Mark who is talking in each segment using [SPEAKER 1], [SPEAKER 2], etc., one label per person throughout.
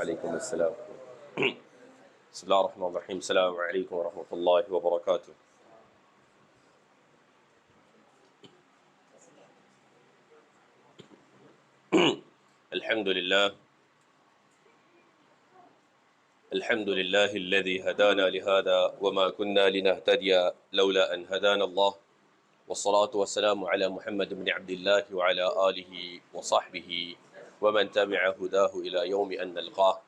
[SPEAKER 1] وعليكم السلام. بسم الله الرحمن الرحيم. السلام عليكم ورحمة الله وبركاته. الحمد لله الذي هدانا لهذا وما كنا لنهتدي لولا أن هدانا الله، والصلاة والسلام على محمد بن عبد الله وعلى آله وصحبه ومن تبع هداه إلى يوم أن نلقاه.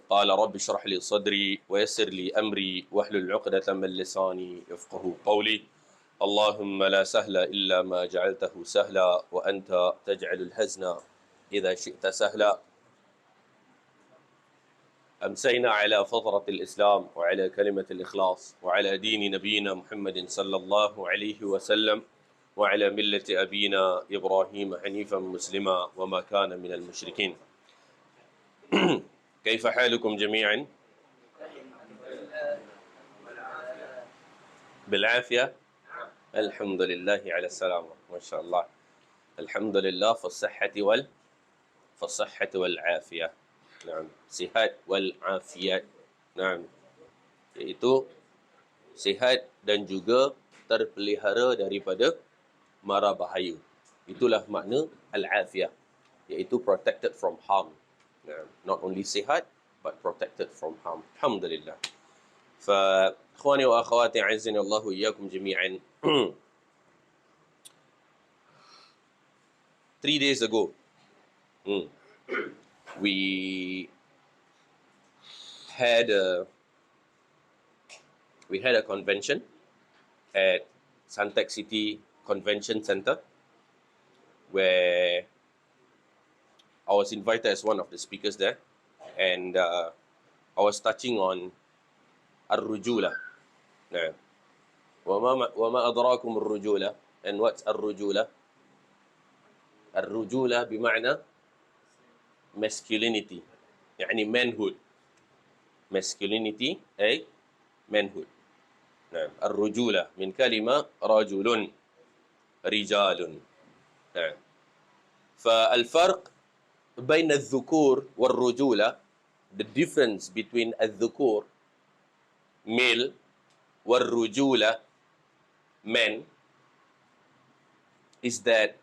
[SPEAKER 1] قال رب اشرح لي صدري ويسر لي أمري واحلل عقدة من لساني يفقه قولي. اللهم لا سهل إلا ما جعلته سهلا وأنت تجعل الحزن إذا شئت سهلا. أمسينا على فطرة الإسلام وعلى كلمة الإخلاص وعلى دين نبينا محمد صلى الله عليه وسلم وعلى ملة أبينا إبراهيم حنيفا مسلما وما كان من المشركين. كيف حالكم جميعا؟ بالعافية؟ الحمد لله على السلامة، ما شاء الله. الحمد لله في الصحة والعافية. Naam, sihat wal afiat. Naam, iaitu sihat dan juga terpelihara daripada mara bahaya. Itulah makna al-afiyah, iaitu protected from harm. Naam, not only sihat but protected from harm. Alhamdulillah. فاخواني واخواتي اعزني الله واياكم جميعا. 3 days ago, we had a convention at Suntec City Convention Center, where I was invited as one of the speakers there, and I was touching on ar-rujula. Nah, wama adrakum ar-rujula, and what's ar-rujula? Ar-rujula bima'na masculinity, يعني manhood. Masculinity أي manhood. نعم، الرجولة من كلمة رجل، رجال. نعم، فالفرق بين الذكور والرجولة, the difference between الذكور male والرجولة men, is that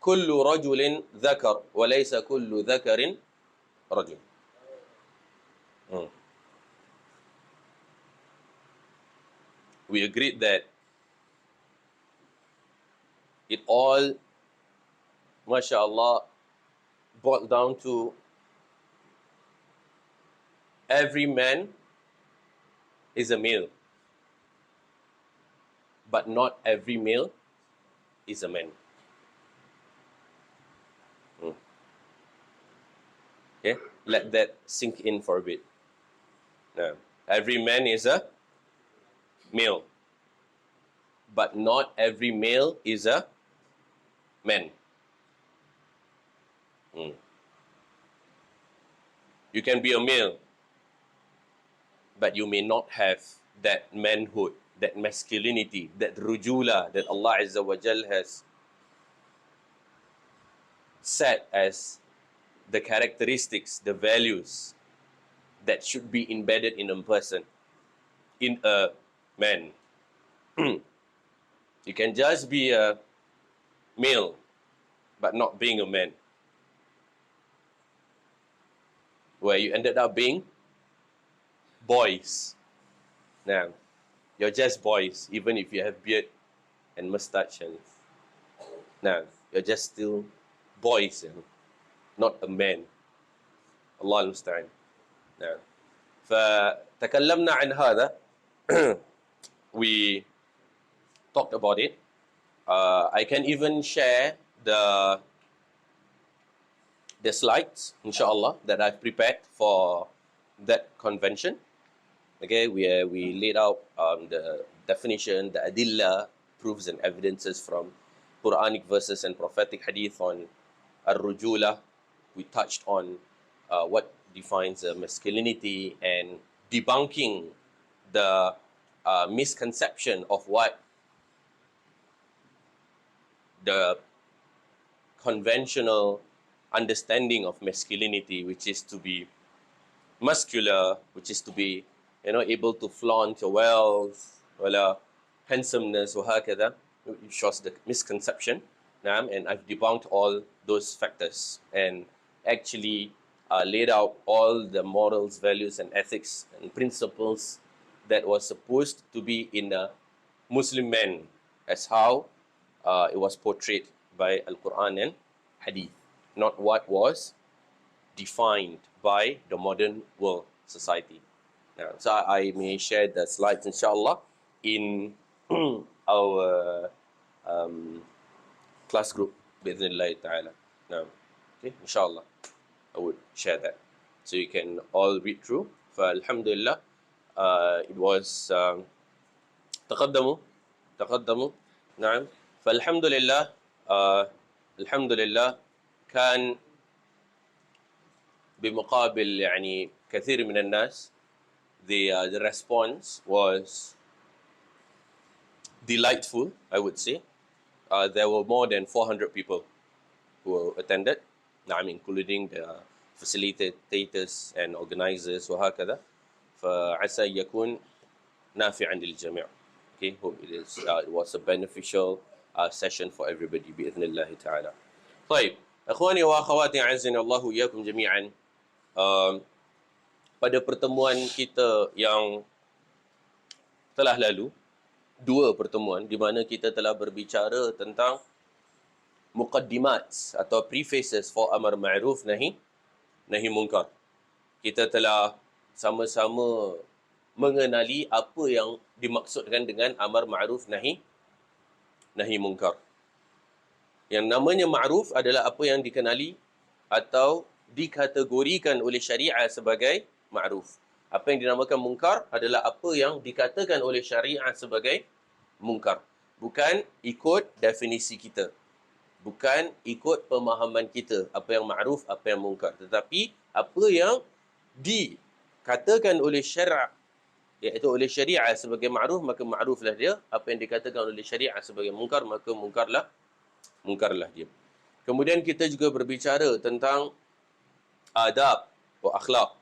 [SPEAKER 1] كل رجل ذكر وليس كل ذكر رجل. We agreed that it all, mashallah, boiled down to every man is a male, but not every male is a man. Okay, let that sink in for a bit. Now, every man is a male, but not every male is a man. You can be a male, but you may not have that manhood, that masculinity, that rujula that Allah Azza wa Jal has set as the characteristics, the values that should be embedded in a person, in a man. You can just be a male, but not being a man, where you ended up being boys. Now, you're just boys, even if you have beard and mustache, and now you're just still boys, not a man. Allah المستعان. نعم. فتكلمنا عن هذا. We talked about it. I can even share the slides, inshallah, that I've prepared for that convention. Okay, we laid out the definition, the adilla, proofs and evidences from Quranic verses and prophetic hadith on ar-rujula. We touched on what defines masculinity and debunking the misconception of what the conventional understanding of masculinity, which is to be muscular, which is to be, able to flaunt your wealth, wala handsomeness, وهكذا, it shows the misconception. And I've debunked all those factors and actually laid out all the morals, values, and ethics and principles that was supposed to be in a Muslim man, as how it was portrayed by Al-Quran and Hadith, not what was defined by the modern world society. Now, so I may share the slides, inshallah, in our class group, bi'idhnillah ta'ala. Now, okay, inshallah, I would share that. So you can all read through. Alhamdulillah, it was تقدموا نعم. فالحمد لله الحمد لله كان بمقابل يعني كثير من الناس the response was delightful, I would say. There were more than 400 people who attended, including the facilitators and organizers وهكذا. فعسى يكون نافعا للجميع. Okay, hope it was a beneficial session for everybody بإذن الله تعالى. طيب, أخواني وأخواتي أعزني الله وإياكم جميعا. Pada pertemuan kita yang telah lalu, 2 pertemuan di mana kita telah berbicara tentang muqaddimat atau prefaces for amar ma'ruf nahi munkar. Kita telah sama-sama mengenali apa yang dimaksudkan dengan amar ma'ruf nahi munkar. Yang namanya ma'ruf adalah apa yang dikenali atau dikategorikan oleh syariah sebagai ma'ruf. Apa yang dinamakan munkar adalah apa yang dikatakan oleh syariah sebagai munkar. Bukan ikut definisi kita. Bukan ikut pemahaman kita. Apa yang ma'ruf, apa yang munkar. Tetapi apa yang dikatakan oleh syariah, iaitu oleh syariah sebagai ma'ruf, maka ma'ruflah dia. Apa yang dikatakan oleh syariah sebagai munkar, maka munkarlah dia. Kemudian kita juga berbicara tentang adab wa akhlak,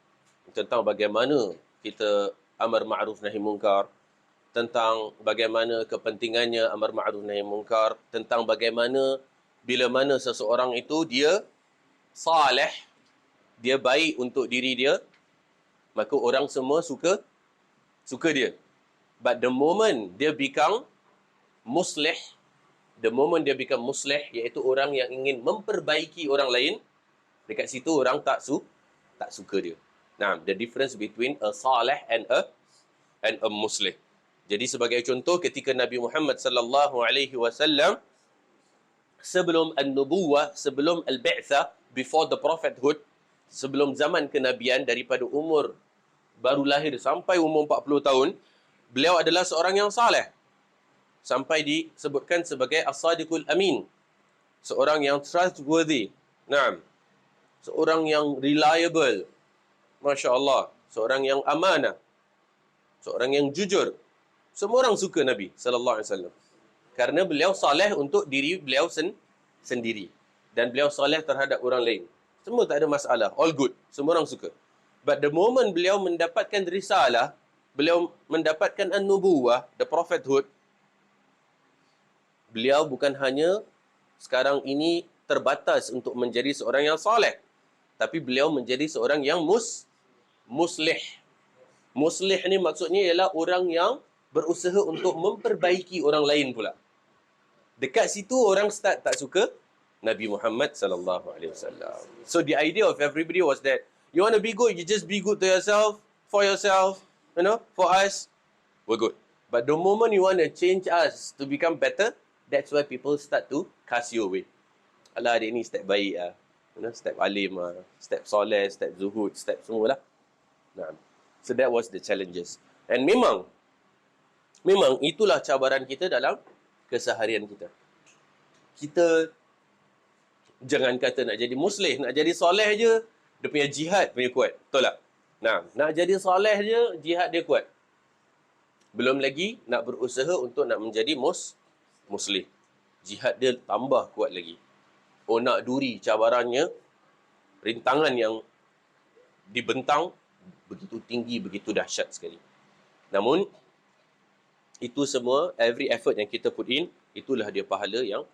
[SPEAKER 1] tentang bagaimana kita amar ma'ruf nahi munkar, tentang bagaimana kepentingannya amar ma'ruf nahi munkar, tentang bagaimana bila mana seseorang itu dia saleh, dia baik untuk diri dia, maka orang semua suka dia. But the moment dia become muslih, iaitu orang yang ingin memperbaiki orang lain, dekat situ orang tak suka dia. Nah, the difference between a salih and a muslih. Jadi sebagai contoh, ketika Nabi Muhammad sallallahu alaihi wasallam sebelum an-nubuwah, sebelum al-bi'tsah, before the prophethood, sebelum zaman kenabian, daripada umur baru lahir sampai umur 40 tahun, beliau adalah seorang yang saleh. Sampai disebutkan sebagai as-sadiqul amin. Seorang yang trustworthy. Naam. Seorang yang reliable. Masya Allah. Seorang yang amanah. Seorang yang jujur. Semua orang suka Nabi sallallahu alaihi wasallam. Karena beliau saleh untuk diri beliau sendiri. Dan beliau saleh terhadap orang lain. Semua tak ada masalah. All good. Semua orang suka. But the moment beliau mendapatkan risalah, beliau mendapatkan an-nubuwah, the prophethood, beliau bukan hanya sekarang ini terbatas untuk menjadi seorang yang saleh, tapi beliau menjadi seorang yang muslih. Muslih ni maksudnya ialah orang yang berusaha untuk memperbaiki orang lain pula. Dekat situ orang start tak suka Nabi Muhammad sallallahu alaihi wasallam. So the idea of everybody was that you want to be good, you just be good to yourself, for yourself, for us, we're good. But the moment you want to change us to become better, that's why people start to cast you away. Alah, adik ni step baik lah. Step alim lah. Step soleh, step zuhud, step semua lah. Nah. So that was the challenges. And memang itulah cabaran kita dalam keseharian kita. Kita jangan kata nak jadi muslih, nak jadi soleh je, dia punya jihad punya kuat. Betul tak? Nah, nak jadi soleh je, jihad dia kuat. Belum lagi nak berusaha untuk nak menjadi muslih. Jihad dia tambah kuat lagi. Oh, nak duri cabarannya rintangan yang dibentang begitu tinggi, begitu dahsyat sekali. Namun, itu semua, every effort yang kita put in, itulah dia pahala yang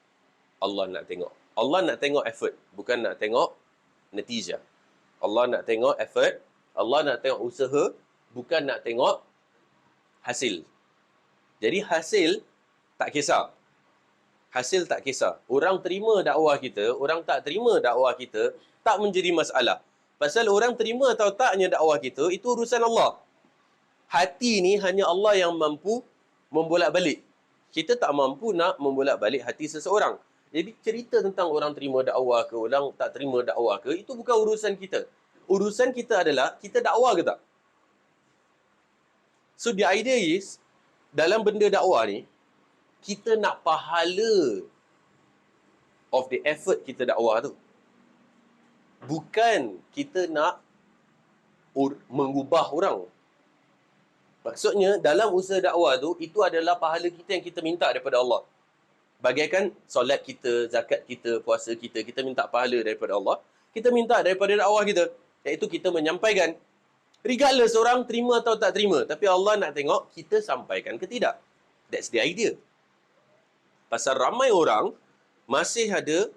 [SPEAKER 1] Allah nak tengok. Allah nak tengok effort, bukan nak tengok natijah. Allah nak tengok effort, Allah nak tengok usaha, bukan nak tengok hasil. Jadi hasil tak kisah. Hasil tak kisah. Orang terima dakwah kita, orang tak terima dakwah kita, tak menjadi masalah. Pasal orang terima atau taknya dakwah kita, itu urusan Allah. Hati ni hanya Allah yang mampu membolak-balik. Kita tak mampu nak membolak-balik hati seseorang. Jadi cerita tentang orang terima dakwah ke, orang tak terima dakwah ke, itu bukan urusan kita. Urusan kita adalah, kita dakwah ke tak? So the idea is, dalam benda dakwah ni, kita nak pahala of the effort kita dakwah tu. Bukan kita nak mengubah orang. Maksudnya, dalam usaha dakwah tu, itu adalah pahala kita yang kita minta daripada Allah. Bagaikan solat kita, zakat kita, puasa kita, kita minta pahala daripada Allah. Kita minta daripada dakwah kita, iaitu kita menyampaikan. Regardless orang terima atau tak terima, tapi Allah nak tengok kita sampaikan ke tidak. That's the idea. Pasal ramai orang masih ada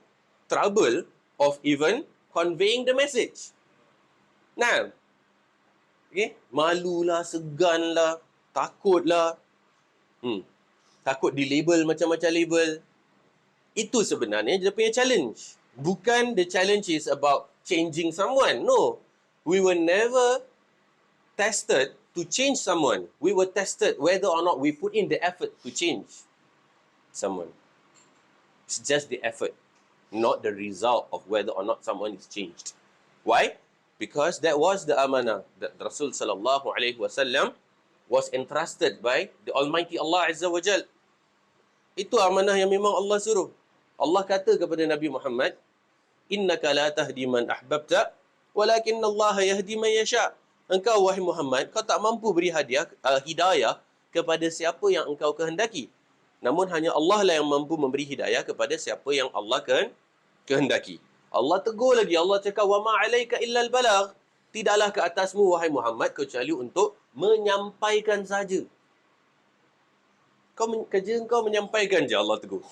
[SPEAKER 1] trouble of even conveying the message. Nah, okay? Malulah, seganlah, takutlah. Takut di-label macam-macam label. Itu sebenarnya dia punya challenge. Bukan the challenge is about changing someone. No. We were never tested to change someone. We were tested whether or not we put in the effort to change someone. It's just the effort, not the result of whether or not someone is changed. Why? Because that was the amanah that Rasul sallallahu alaihi wasallam was entrusted by the Almighty Allah Azza wa Jal. Itu amanah yang memang Allah suruh. Allah kata kepada Nabi Muhammad, "Innaka la tahdi man ahbabta, walakin Allah yahdi man yasha." Engkau wahai Muhammad, kau tak mampu beri hidayah kepada siapa yang engkau kehendaki. Namun hanya Allah lah yang mampu memberi hidayah kepada siapa yang Allah kehendaki. Allah tegur lagi, Allah cakap, "Wa ma 'alaika illa al-balagh." Tidaklah ke atasmu wahai Muhammad kecuali untuk menyampaikan saja. Kerja kau menyampaikan je, Allah tegur.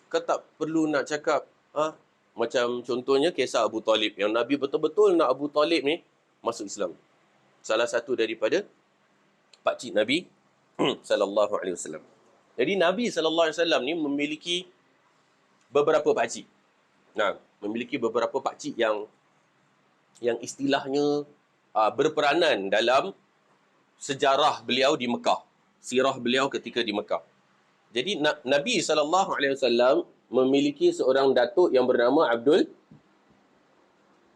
[SPEAKER 1] Kau tak perlu nak cakap, macam contohnya kisah Abu Talib, yang Nabi betul-betul nak Abu Talib ni masuk Islam. Salah satu daripada pakcik Nabi sallallahu alaihi wasallam. Jadi Nabi sallallahu alaihi wasallam ni memiliki beberapa pakcik. Memiliki beberapa pakcik yang istilahnya berperanan dalam sejarah beliau di Mekah, sirah beliau ketika di Mekah. Jadi Nabi SAW memiliki seorang datuk yang bernama Abdul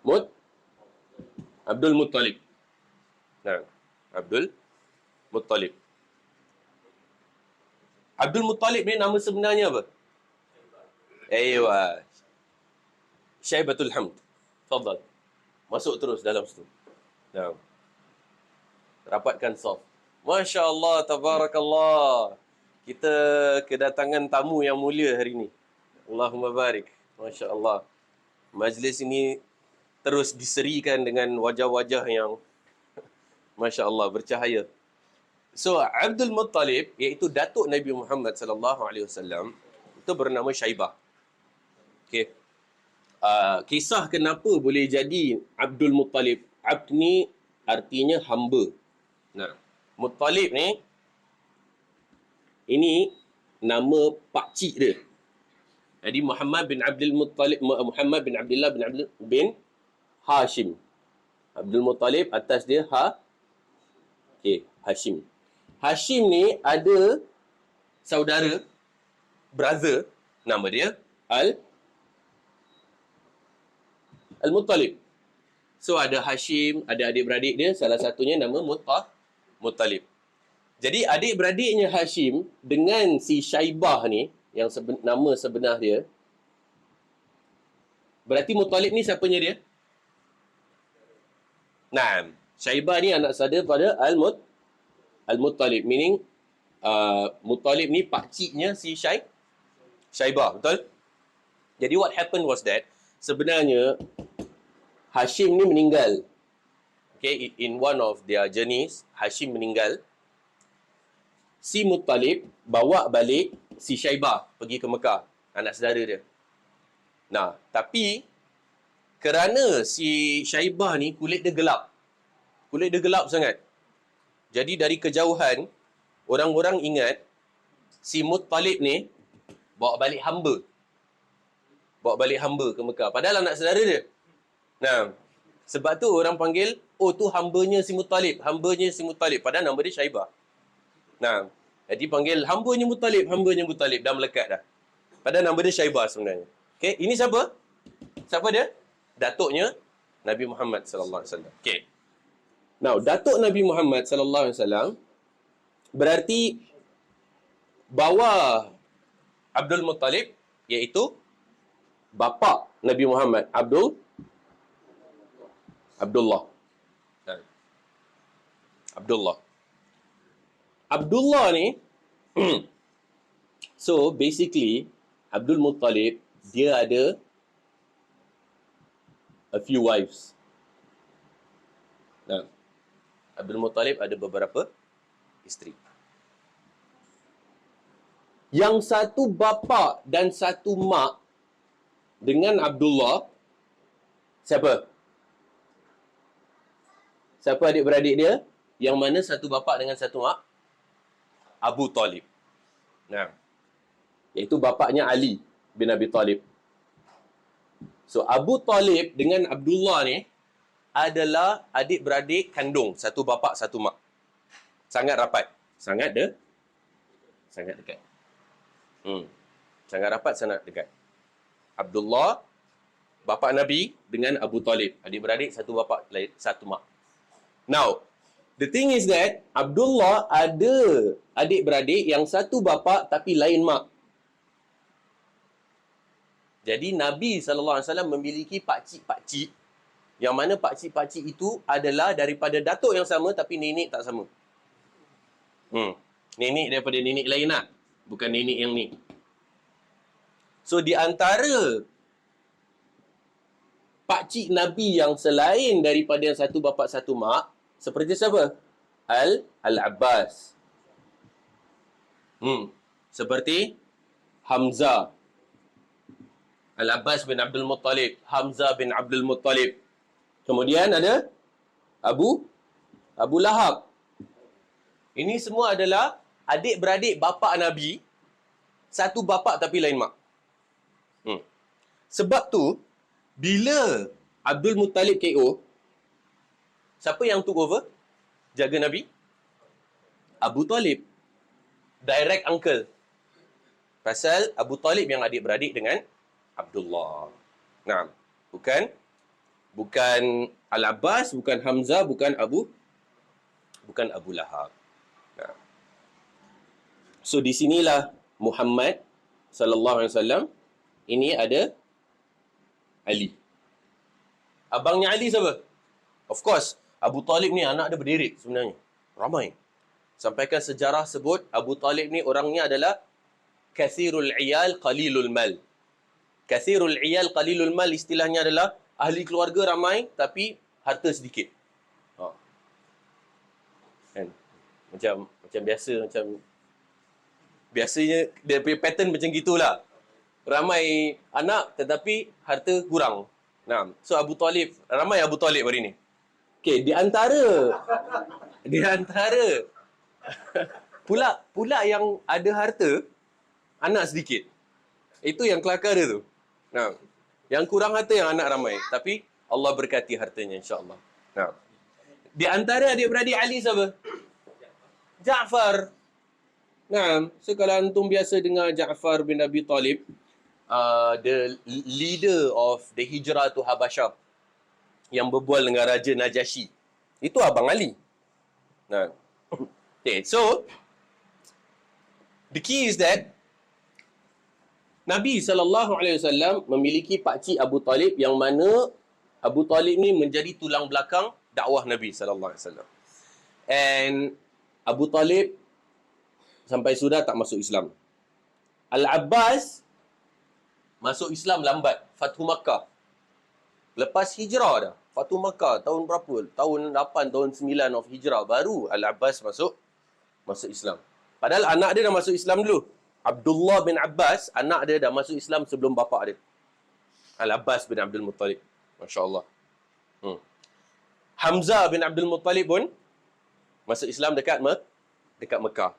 [SPEAKER 1] Muttalib. Abdul Muttalib. Abdul Muttalib ni nama sebenarnya apa? Aywa. Syaibatul Hamd. Tafadhal. Masuk terus dalam situ. Rapatkan soft. Masya Allah, tabarakallah. Kita kedatangan tamu yang mulia hari ini. Allahumma barik. Masya Allah. Majlis ini terus diserikan dengan wajah-wajah yang Masya Allah, bercahaya. So, Abdul Muttalib, iaitu datuk Nabi Muhammad SAW, itu bernama Syaibah. Okay. Kisah kenapa boleh jadi Abdul Muttalib. Abd ni artinya hamba. Muttalib ni, ini nama pakcik dia. Jadi Muhammad bin Abdul Muttalib, Muhammad bin Abdullah bin Hashim. Abdul Muttalib atas dia Hashim. Hashim ni ada saudara, brother, nama dia Al-Muttalib. So ada Hashim, ada adik-beradik dia, salah satunya nama Muttalib. Jadi adik-beradiknya Hashim dengan si Syaibah ni, yang nama sebenar dia, berarti Muttalib ni siapanya dia? Syaibah ni anak saudara pada Al-Muttalib, meaning Muttalib ni pakciknya si Syaibah, betul? Jadi what happened was that, sebenarnya Hashim ni meninggal. Okay, in one of their journeys, Hashim meninggal. Si Muttalib bawa balik si Syaibah pergi ke Mekah, anak saudara dia. Nah, tapi kerana si Syaibah ni kulit dia gelap. Kulit dia gelap sangat. Jadi dari kejauhan, orang-orang ingat si Muttalib ni bawa balik hamba. Bawa balik hamba ke Mekah. Padahal anak saudara dia. Nah, sebab tu orang panggil, oh tu hambanya si Muttalib. Hambanya si Muttalib. Padahal nama dia Syaibah. Nah, jadi panggil hambanya Muttalib. Dah melekat dah. Padahal nama dia Syaibah sebenarnya. Okay, ini siapa? Siapa dia? Datuknya Nabi Muhammad sallallahu alaihi wasallam. Okay. Now, datuk Nabi Muhammad sallallahu alaihi wasallam berarti bawah Abdul Muttalib, iaitu bapa Nabi Muhammad, Abdullah. Abdullah ni so basically Abdul Muttalib dia ada a few wives. Nah, Abdul Muttalib ada beberapa isteri. Yang satu bapa dan satu mak dengan Abdullah, siapa? Siapa adik-beradik dia? Yang mana satu bapa dengan satu mak? Abu Talib. Nah, iaitu bapaknya Ali bin Abi Talib. So, Abu Talib dengan Abdullah ni adalah adik-beradik kandung, satu bapa, satu mak. Sangat rapat. Sangat dekat. Sangat rapat, sangat dekat. Abdullah, bapa Nabi dengan Abu Talib. Adik-beradik, satu bapa, satu mak. Now, the thing is that Abdullah ada adik-beradik yang satu bapa tapi lain mak. Jadi Nabi SAW memiliki pakcik-pakcik, yang mana pakcik-pakcik itu adalah daripada datuk yang sama tapi nenek tak sama. Nenek daripada nenek lain lah. Bukan nenek yang ni. So di antara pakcik Nabi yang selain daripada yang satu bapa satu mak, seperti siapa? Al-Abbas. Seperti Hamzah. Al-Abbas bin Abdul Muttalib. Hamzah bin Abdul Muttalib. Kemudian ada Abu Lahab. Ini semua adalah adik-beradik bapa Nabi. Satu bapa tapi lain mak. Sebab tu, bila Abdul Muttalib KO, siapa yang took over jaga Nabi? Abu Talib. Direct uncle. Pasal Abu Talib yang adik-beradik dengan Abdullah. Nah, bukan Al-Abbas, bukan Hamzah, bukan Abu Lahab. Nah. So di sinilah Muhammad sallallahu alaihi wasallam ini ada Ali. Abangnya Ali siapa? Of course, Abu Talib ni anak dia berderet sebenarnya. Ramai. Sampaikan sejarah sebut Abu Talib ni orangnya adalah kathirul iyal qalilul mal. Kathirul iyal qalilul mal istilahnya adalah ahli keluarga ramai tapi harta sedikit. Kan? Macam biasanya dia punya pattern macam gitulah. Ramai anak tetapi harta kurang. Nah, so Abu Talib, ramai Abu Talib hari ni. Okey, di antara pula yang ada harta anak sedikit. Itu yang kelakar dia tu. Nah, yang kurang harta yang anak ramai, tapi Allah berkati hartanya insya-Allah. Nah. Di antara adik-beradik Ali siapa? Ja'far. Nah, so kalau antum biasa dengar Ja'far bin Abi Talib, the leader of the hijrah to Habasyah, yang berbual dengan Raja Najasyi. Itu abang Ali. Nah. Okay, so the key is that Nabi SAW memiliki pakcik Abu Talib yang mana Abu Talib ni menjadi tulang belakang dakwah Nabi SAW. And Abu Talib sampai sudah tak masuk Islam. Al-Abbas masuk Islam lambat. Fathu Makkah. Lepas hijrah dah. Fatu Makkah tahun berapa? Tahun 8, tahun 9 of Hijrah. Baru Al-Abbas masuk Islam. Padahal anak dia dah masuk Islam dulu. Abdullah bin Abbas, anak dia dah masuk Islam sebelum bapa dia. Al-Abbas bin Abdul Muttalib. Masya Allah. Hamzah bin Abdul Muttalib pun masuk Islam dekat Mekah.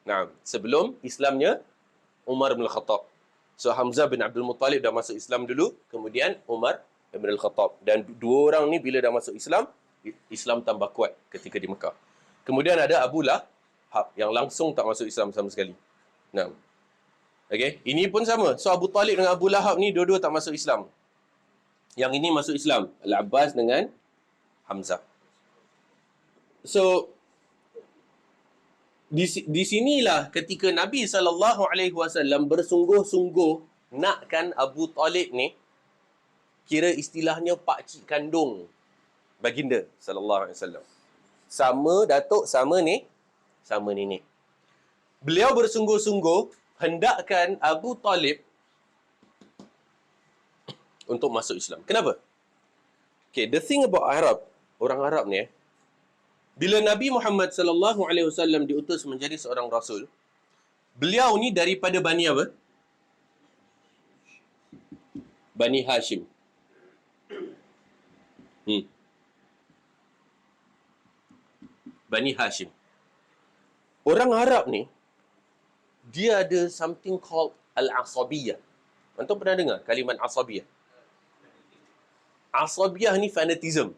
[SPEAKER 1] Nah, sebelum Islamnya Umar bin Al-Khattab. So Hamzah bin Abdul Muttalib dah masuk Islam dulu, kemudian Umar bin Al-Khattab. Dan dua orang ni bila dah masuk Islam, Islam tambah kuat ketika di Mekah. Kemudian ada Abu Lahab yang langsung tak masuk Islam sama sekali. Nah. Okey, ini pun sama. So Abu Talib dengan Abu Lahab ni dua-dua tak masuk Islam. Yang ini masuk Islam, Al-Abbas dengan Hamzah. So di sinilah ketika Nabi SAW bersungguh-sungguh nakkan Abu Talib ni, kira istilahnya pakcik kandung baginda SAW. Sama datuk, sama nenek. Beliau bersungguh-sungguh hendakkan Abu Talib untuk masuk Islam. Kenapa? Okay, the thing about Arab, orang Arab ni, bila Nabi Muhammad SAW diutus menjadi seorang rasul, beliau ni daripada Bani apa? Bani Hashim. Bani Hashim. Orang Arab ni, dia ada something called al-asabiyah. Antum pernah dengar kalimat asabiyah? Asabiyah ni fanatism.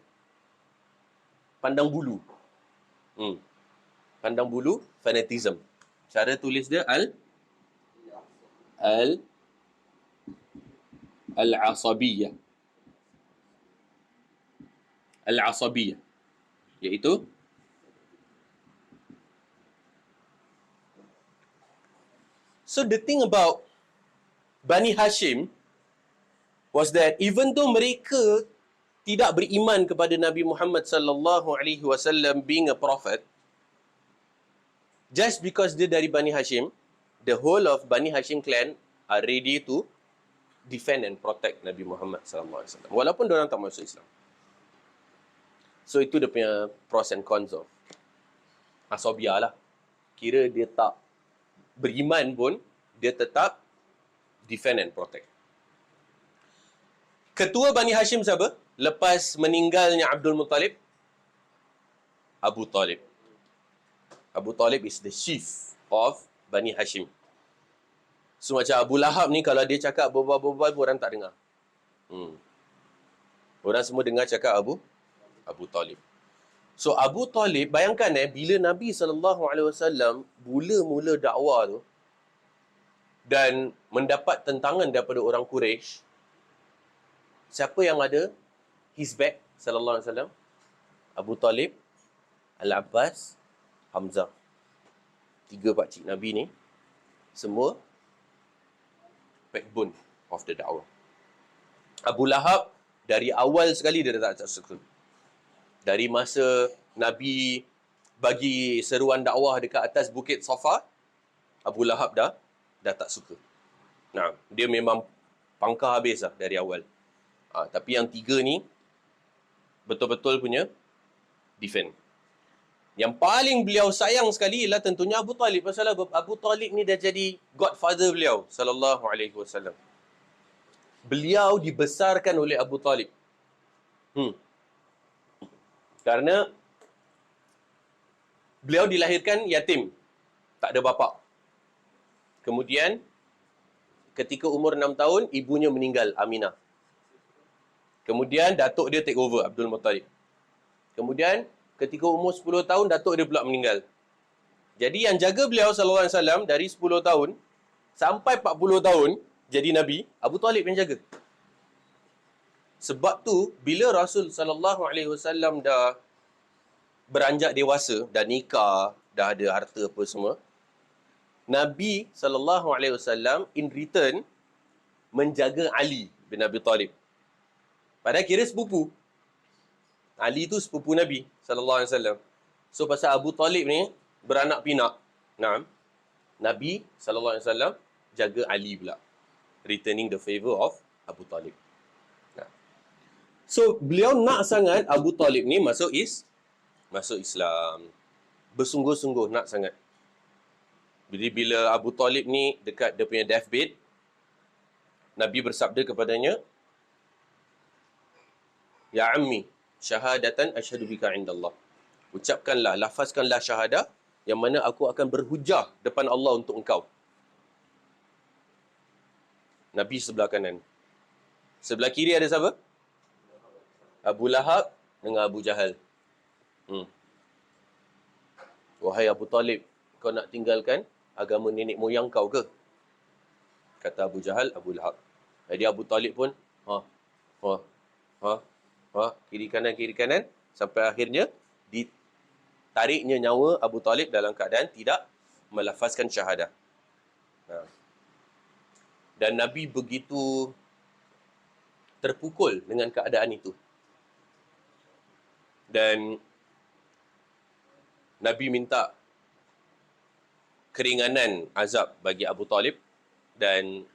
[SPEAKER 1] Pandang bulu. Pandang bulu, fanatism. Cara tulis dia al-asabiyah. Al-asabiyah. Iaitu so the thing about Bani Hashim was that even though mereka tidak beriman kepada Nabi Muhammad sallallahu alaihi wasallam being a prophet, just because dia dari Bani Hashim, the whole of Bani Hashim clan are ready to defend and protect Nabi Muhammad sallallahu alaihi wasallam walaupun diorang tak masuk Islam. So itu dia punya pros and cons of asabiyah lah. Kira dia tak beriman pun, dia tetap defend and protect. Ketua Bani Hashim siapa? Lepas meninggalnya Abdul Muttalib, Abu Talib. Abu Talib is the chief of Bani Hashim. So macam Abu Lahab ni, kalau dia cakap berbual-bual, orang tak dengar. Orang semua dengar cakap Abu Talib. So Abu Talib, bayangkan bila Nabi SAW mula-mula dakwah tu dan mendapat tentangan daripada orang Quraisy, siapa yang ada his back sallallahu alaihi wasallam? Abu Talib, Al-Abbas, Hamzah. 3 pakcik Nabi ni semua backbone of the dakwah. Abu Lahab dari awal sekali dia tak suka. Dari masa Nabi bagi seruan dakwah dekat atas Bukit Safa, Abu Lahab dah tak suka. Nah, dia memang pangkah habis lah dari awal. Tapi yang 3 ni betul-betul punya defend. Yang paling beliau sayang sekali ialah tentunya Abu Talib. Pasal Abu Talib ni dah jadi godfather beliau sallallahu alaihi wasallam. Beliau dibesarkan oleh Abu Talib. Karena beliau dilahirkan yatim, tak ada bapa. Kemudian ketika umur 6 tahun, ibunya meninggal, Aminah. Kemudian datuk dia take over, Abdul Muttalib. Kemudian ketika umur 10 tahun, datuk dia pula meninggal. Jadi yang jaga beliau sallallahu alaihi wasallam dari 10 tahun sampai 40 tahun jadi Nabi, Abu Talib yang jaga. Sebab tu bila Rasul sallallahu alaihi wasallam dah beranjak dewasa, dah nikah, dah ada harta apa semua, Nabi sallallahu alaihi wasallam in return menjaga Ali bin Abi Talib. Padahal kira sepupu. Ali tu sepupu Nabi sallallahu alaihi wasallam. So pasal Abu Talib ni beranak pinak, Nabi sallallahu alaihi wasallam jaga Ali pula, returning the favor of Abu Talib. So, beliau nak sangat Abu Talib ni masuk Islam. Bersungguh-sungguh nak sangat. Jadi bila Abu Talib ni dekat dia punya deathbed, Nabi bersabda kepadanya, Ya ammi, syahadatan asyhadu bika indallah. Ucapkanlah, lafazkanlah syahadah yang mana aku akan berhujah depan Allah untuk engkau. Nabi sebelah kanan. Sebelah kiri ada siapa? Abu Lahab dengan Abu Jahal. Wahai Abu Talib, kau nak tinggalkan agama nenek moyang kau ke? Kata Abu Jahal, Abu Lahab. Jadi Abu Talib pun, kiri kanan, sampai akhirnya ditariknya nyawa Abu Talib dalam keadaan tidak melafazkan syahadah. Dan Nabi begitu terpukul dengan keadaan itu. Dan Nabi minta keringanan azab bagi Abu Talib, dan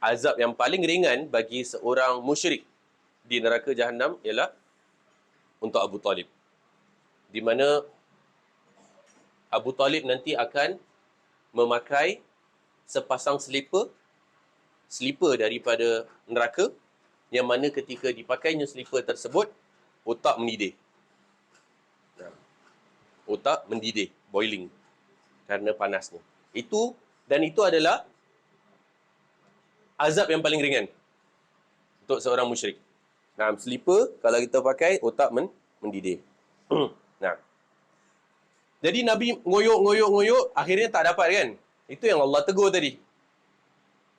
[SPEAKER 1] azab yang paling ringan bagi seorang musyrik di neraka Jahannam ialah untuk Abu Talib. Di mana Abu Talib nanti akan memakai sepasang slipper daripada neraka, yang mana ketika dipakainya slipper tersebut, otak mendidih. Otak mendidih, boiling, kerana panasnya. Itu adalah azab yang paling ringan untuk seorang musyrik. Slipper kalau kita pakai, otak mendidih. Jadi Nabi ngoyok, akhirnya tak dapat kan? Itu yang Allah tegur tadi.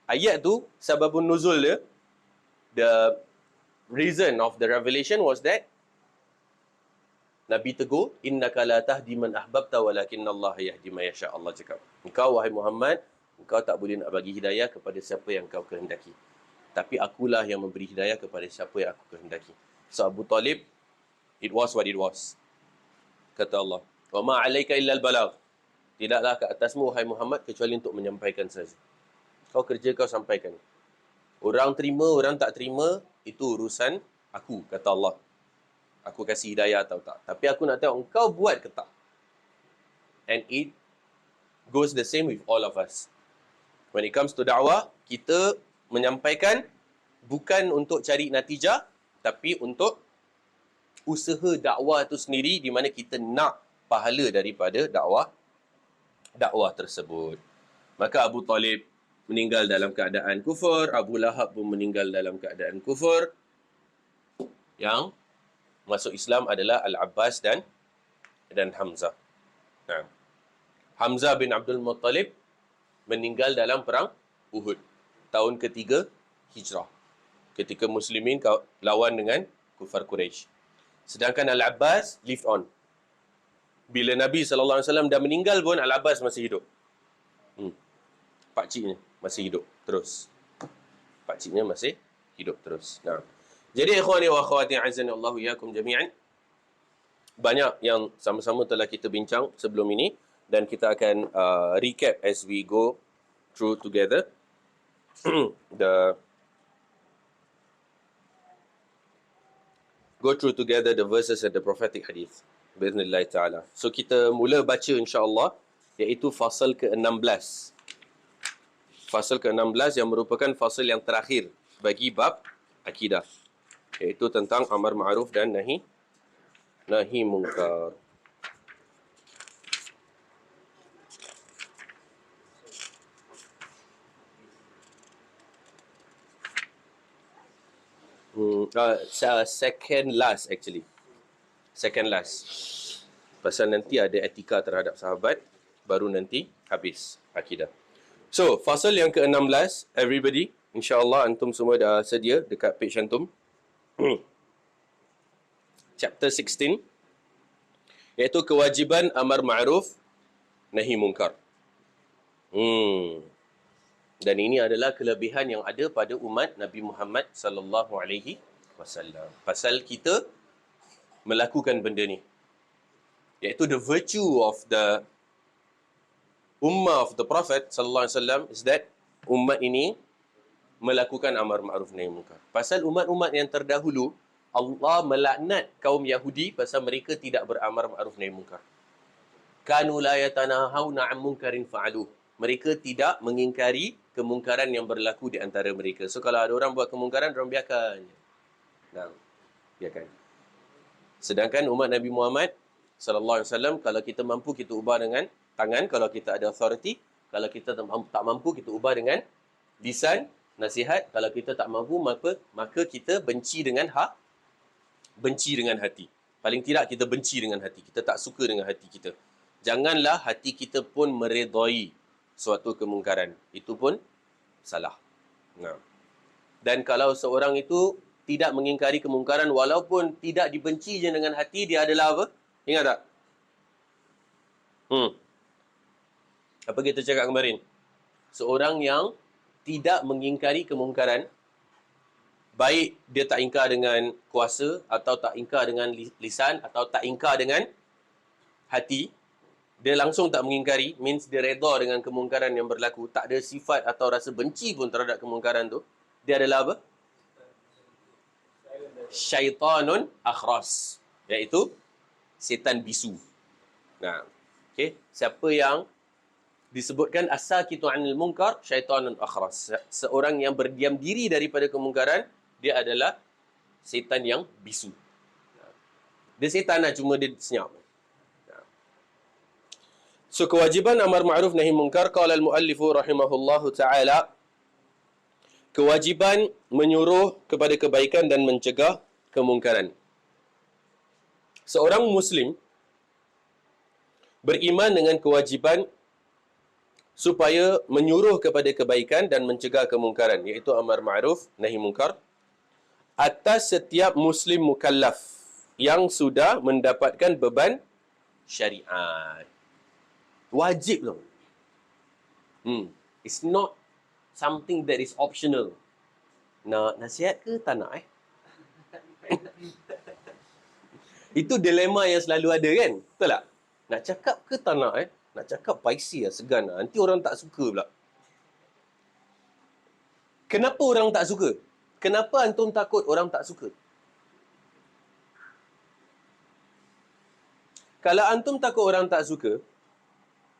[SPEAKER 1] Ayat tu, sababun nuzul dia, the reason of the revelation was that Nabi tegur, innaka la tahdi man ahbabta walakinnallaha yahdi man yasha. Allah cakap, engkau wahai Muhammad, engkau tak boleh nak bagi hidayah kepada siapa yang kau kehendaki, tapi akulah yang memberi hidayah kepada siapa yang aku kehendaki. So Abu Talib, it was what it was. Kata Allah, wa ma 'alaika illal balagh. Tidaklah ke atasmu wahai Muhammad kecuali untuk menyampaikan saja. Kau kerja kau sampaikan. Orang terima, orang tak terima, itu urusan aku, kata Allah. Aku kasih hidayah atau tak. Tapi aku nak tahu engkau buat ke tak. And it goes the same with all of us. When it comes to dakwah, kita menyampaikan bukan untuk cari natijah, tapi untuk usaha dakwah itu sendiri, di mana kita nak pahala daripada dakwah tersebut. Maka Abu Talib meninggal dalam keadaan kufur, Abu Lahab pun meninggal dalam keadaan kufur. Yang masuk Islam adalah Al-Abbas dan Hamzah. Hamzah bin Abdul Muttalib meninggal dalam perang Uhud, tahun ketiga Hijrah, ketika Muslimin lawan dengan kufar Quraisy. Sedangkan Al-Abbas live on. Bila Nabi SAW dah meninggal pun, Al-Abbas masih hidup. Pakciknya masih hidup terus. Jadi ikhwani wa akhwati azani Allahu iyyakum jami'an, banyak yang sama-sama telah kita bincang sebelum ini, dan kita akan recap as we go through together the verses and the prophetic hadith bi'idznillah ta'ala. So kita mula baca insya-Allah, iaitu fasal ke-16. Fasal ke-16 yang merupakan fasal yang terakhir bagi bab akidah, iaitu tentang amar ma'ruf dan nahi munkar. Second last actually. Second last. Pasal nanti ada etika terhadap sahabat, baru nanti habis akidah. So, fasal yang ke-16, everybody, insya-Allah antum semua dah sedia dekat page antum. Chapter 16, iaitu kewajiban amar ma'ruf nahi munkar. Dan ini adalah kelebihan yang ada pada umat Nabi Muhammad sallallahu alaihi wasallam. Pasal kita melakukan benda ni, iaitu the virtue of the ummah of the Prophet sallallahu alaihi wasallam is that umat ini melakukan amar ma'ruf nahi munkar. Pasal umat-umat yang terdahulu, Allah melaknat kaum Yahudi pasal mereka tidak beramar ma'ruf nahi munkar. Kanu la yatanahawna 'an munkarin fa'aluh. Mereka tidak mengingkari kemungkaran yang berlaku di antara mereka. So kalau ada orang buat kemungkaran, orang biarkan. Nah, biarkan. Sedangkan umat Nabi Muhammad sallallahu alaihi wasallam, kalau kita mampu kita ubah dengan tangan, kalau kita ada authority, kalau kita tak mampu kita ubah dengan lisan, nasihat, kalau kita tak mampu maka kita benci dengan hati. Paling tidak kita benci dengan hati. Kita tak suka dengan hati kita. Janganlah hati kita pun meredai suatu kemungkaran. Itu pun salah. Nah. Dan kalau seorang itu tidak mengingkari kemungkaran walaupun tidak dibencinya dengan hati, dia adalah apa? Ingat tak? Apa kita cakap kemarin? Seorang yang tidak mengingkari kemungkaran, baik dia tak ingkar dengan kuasa, atau tak ingkar dengan lisan, atau tak ingkar dengan hati, dia langsung tak mengingkari, means dia reda dengan kemungkaran yang berlaku, tak ada sifat atau rasa benci pun terhadap kemungkaran tu, dia adalah apa? Syaitanun akhras, iaitu setan bisu. Nah, okey, siapa yang disebutkan as-sakitu 'anil munkar syaitanun akhras, seorang yang berdiam diri daripada kemungkaran, dia adalah setan yang bisu. Dia setan lah, cuma dia senyap. So kewajiban amar ma'ruf nahi munkar, qala al-muallifu rahimahullahu ta'ala, kewajiban menyuruh kepada kebaikan dan mencegah kemungkaran. Seorang Muslim beriman dengan kewajiban supaya menyuruh kepada kebaikan dan mencegah kemungkaran, iaitu amar ma'ruf nahi munkar, atas setiap Muslim mukallaf yang sudah mendapatkan beban syariat. Wajib tau. It's not something that is optional. Nak nasihat ke tak nak Itu dilema yang selalu ada kan? Betul tak? Nak cakap ke tak nak Nak cakap paisi lah, segan lah. Nanti orang tak suka pula. Kenapa orang tak suka? Kenapa antum takut orang tak suka? Kalau antum takut orang tak suka,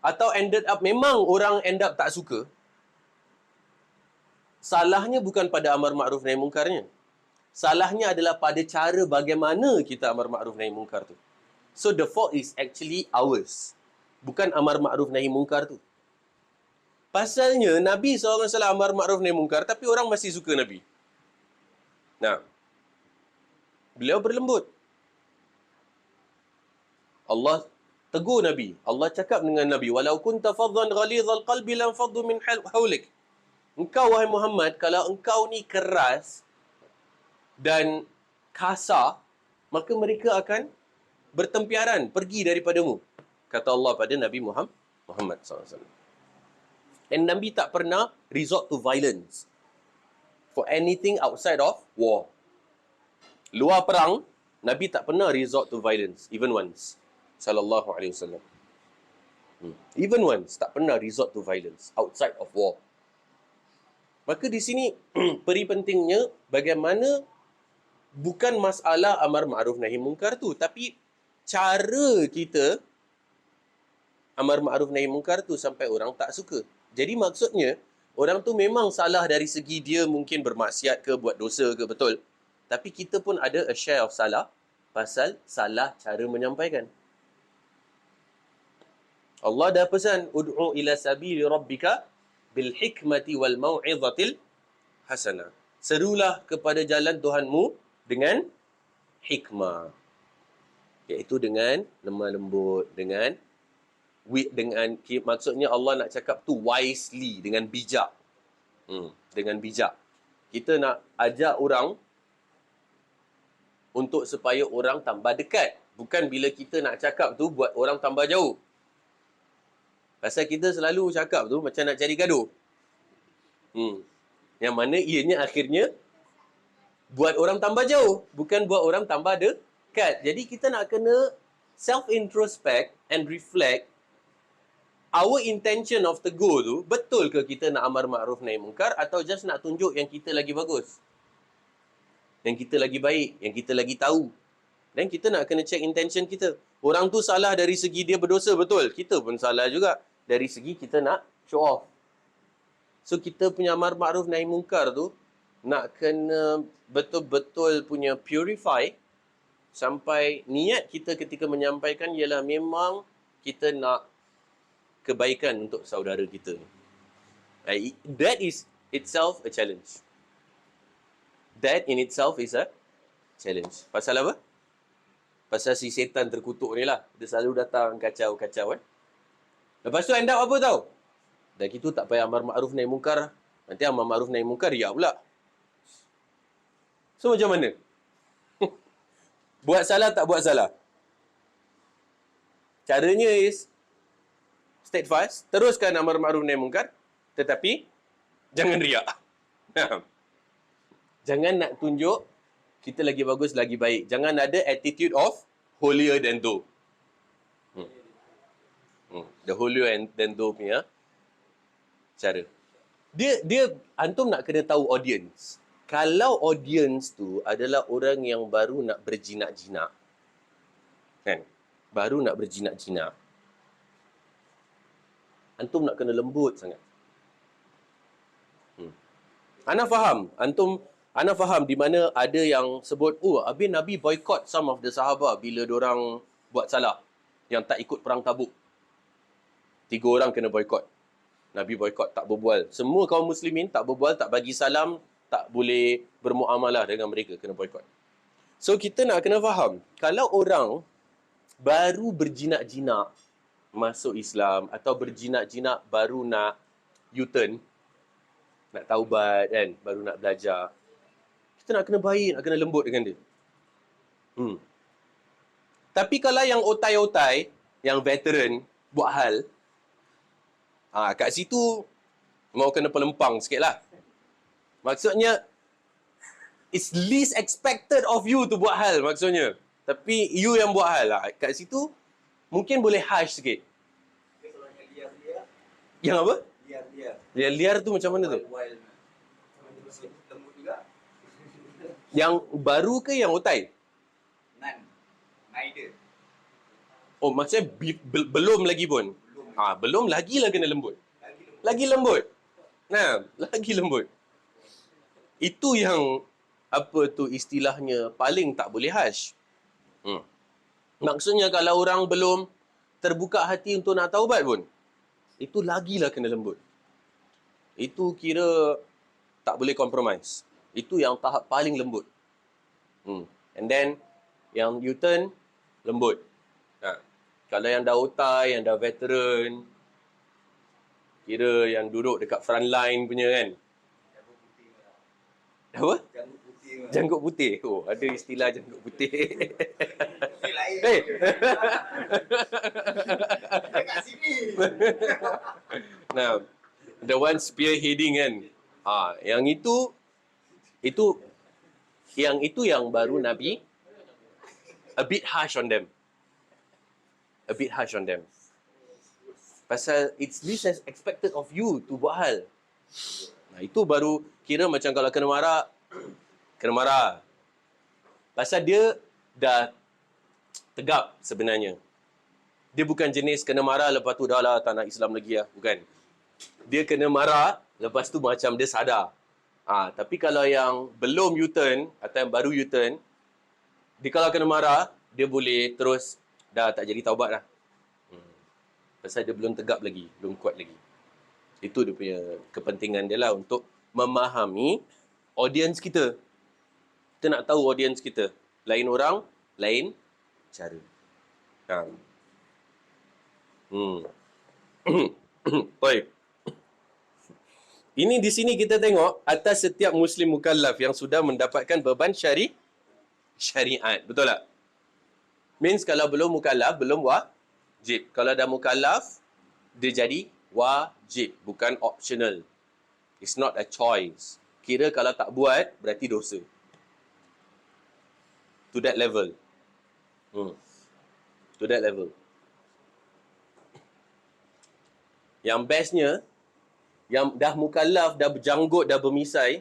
[SPEAKER 1] atau ended up memang orang end up tak suka, salahnya bukan pada amar ma'ruf nahi munkarnya. Salahnya adalah pada cara bagaimana kita amar ma'ruf nahi munkar tu. So the fault is actually ours. Bukan amar ma'ruf nahi munkar tu. Pasalnya Nabi SAW amar ma'ruf nahi munkar, tapi orang masih suka Nabi. Nah, beliau berlembut. Allah tegur Nabi. Allah cakap dengan Nabi, walau kunta faddan ghalidhal qalbi lam faddu min hawlik. Engkau wahai Muhammad, kalau engkau ni keras dan kasar, maka mereka akan bertempiaran, pergi daripadamu, kata Allah pada Nabi Muhammad SAW. Dan Nabi tak pernah resort to violence for anything outside of war. Luar perang, Nabi tak pernah resort to violence, even once. Sallallahu alaihi wasallam. Even once, tak pernah resort to violence outside of war. Maka di sini peri pentingnya bagaimana bukan masalah amar ma'ruf nahi munkar tu, tapi cara kita amar ma'ruf nahi munkar tu sampai orang tak suka. Jadi maksudnya orang tu memang salah dari segi dia mungkin bermaksiat ke, buat dosa ke, betul. Tapi kita pun ada a share of salah pasal salah cara menyampaikan. Allah dah pesan, ud'u ila sabili rabbika bil hikmati wal mau'izatil hasanah. Serulah kepada jalan Tuhanmu dengan hikmah, iaitu dengan lemah lembut, dengan maksudnya Allah nak cakap tu wisely, dengan bijak. Dengan bijak. Kita nak ajak orang untuk supaya orang tambah dekat, bukan bila kita nak cakap tu buat orang tambah jauh. Pasal kita selalu cakap tu macam nak cari gaduh. Yang mana ianya akhirnya buat orang tambah jauh, bukan buat orang tambah dekat. Jadi kita nak kena self-introspect and reflect our intention of tegur tu, betul ke kita nak amar ma'ruf nahi munkar atau just nak tunjuk yang kita lagi bagus? Yang kita lagi baik, yang kita lagi tahu. Dan kita nak kena check intention kita. Orang tu salah dari segi dia berdosa, betul. Kita pun salah juga. Dari segi kita nak show off. So, kita punya amar ma'ruf nahi munkar tu, nak kena betul-betul punya purify sampai niat kita ketika menyampaikan ialah memang kita nak kebaikan untuk saudara kita. That is itself a challenge. That in itself is a challenge. Pasal apa? Pasal si setan terkutuk ni lah. Dia selalu datang kacau-kacau kan. Lepas tu end up apa tau? Dah gitu tak payah amar ma'ruf nahi munkar. Nanti amar ma'ruf nahi munkar ya pula. So macam mana? Buat salah tak buat salah? Caranya is steadfast, teruskan amar ma'ruf nahi munkar, tetapi jangan riak. Jangan nak tunjuk kita lagi bagus, lagi baik. Jangan ada attitude of holier than thou. The holier than thou punya cara. Dia antum nak kena tahu audience. Kalau audience tu adalah orang yang baru nak berjinak-jinak, kan? Baru nak berjinak-jinak, antum nak kena lembut sangat. Ana faham. Ana faham di mana ada yang sebut, habis Nabi boycott some of the sahabat bila diorang buat salah. Yang tak ikut perang Tabuk. 3 orang kena boycott. Nabi boycott, tak berbual. Semua kaum muslimin tak berbual, tak bagi salam, tak boleh bermuamalah dengan mereka, kena boycott. So kita nak kena faham, kalau orang baru berjinak-jinak masuk Islam atau berjinak-jinak baru nak U-turn, nak taubat kan, baru nak belajar, kita nak kena baik, nak kena lembut dengan dia. Tapi kalau yang otai-otai, yang veteran buat hal, kat situ mau kena pelempang sikit lah. Maksudnya, it's least expected of you to buat hal maksudnya. Tapi you yang buat hal lah. Kat situ, mungkin boleh harsh sikit. Yang apa? Liar tu macam mana tu? Yang baru ke yang otai?
[SPEAKER 2] Neither.
[SPEAKER 1] Oh, maksudnya belum lagi pun? Belum lagi lah kena lembut. Lagi lembut. Nah, lagi lembut. Itu yang apa tu istilahnya paling tak boleh harsh. Maksudnya kalau orang belum terbuka hati untuk nak taubat pun, itu lagilah kena lembut. Itu kira tak boleh compromise. Itu yang tahap paling lembut. And then yang U-turn lembut. Kalau yang dah otai, yang dah veteran, kira yang duduk dekat front line punya kan. Apa? Janggut putih. Oh, ada istilah janggut putih. Hey.
[SPEAKER 2] Dekat sini.
[SPEAKER 1] Nah, the one spearheading kan. Yang itu yang baru Nabi a bit harsh on them. A bit harsh on them. Pasal it's least as expected of you to buat hal. Itu baru kira macam kalau kena marah, kena marah. Pasal dia dah tegap sebenarnya. Dia bukan jenis kena marah lepas tu dah lah tak nak Islam lagi lah. Bukan. Dia kena marah, lepas tu macam dia sadar. Tapi kalau yang belum U-turn atau yang baru U-turn, dia kalau kena marah, dia boleh terus dah tak jadi taubat lah. Pasal dia belum tegap lagi, belum kuat lagi. Itu dia punya kepentingan dia lah untuk memahami audience kita. Kita nak tahu audience kita. Lain orang, lain cara. Baik. Ini di sini kita tengok atas setiap Muslim mukallaf yang sudah mendapatkan beban syariat. Betul tak? Means kalau belum mukallaf, belum wajib. Kalau dah mukallaf, dia jadi wajib. Bukan optional. It's not a choice. Kira kalau tak buat, berarti dosa. To that level. To that level. Yang bestnya, yang dah mukallaf, dah berjanggut, dah bermisai,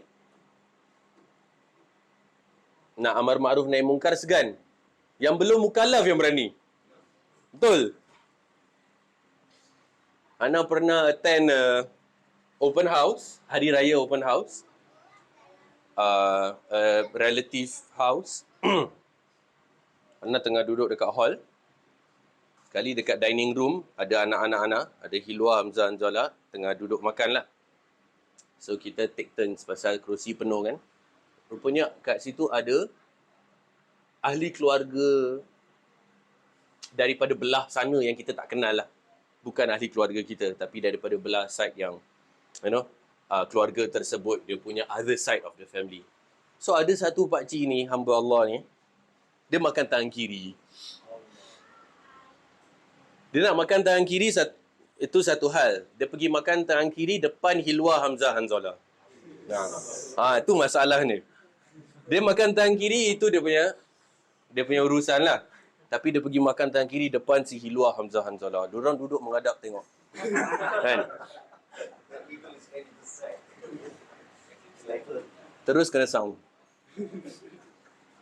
[SPEAKER 1] nak amar ma'ruf nahi mungkar segan. Yang belum mukallaf yang berani. Betul? Ana pernah attend open house, hari raya open house, relative house. Ana tengah duduk dekat hall. Sekali dekat dining room, ada anak-anak Ana, ada Hilwa, Hamzah, Anzala, tengah duduk makan lah. So, kita take turns pasal kerusi penuh kan. Rupanya kat situ ada ahli keluarga daripada belah sana yang kita tak kenal lah. Bukan ahli keluarga kita, tapi daripada belah side yang, keluarga tersebut, dia punya other side of the family. So, ada satu pakcik ni, hamba Allah ni, dia makan tangan kiri. Dia nak makan tangan kiri, itu satu hal. Dia pergi makan tangan kiri depan Hilwa, Hamzah, Hanzala. Itu masalahnya. Dia makan tangan kiri, itu dia punya urusan lah. Tapi dia pergi makan tangan kiri depan si Hilwa, Hamzah, Hanzala. Diorang duduk menghadap tengok. Kan? Terus kena sound.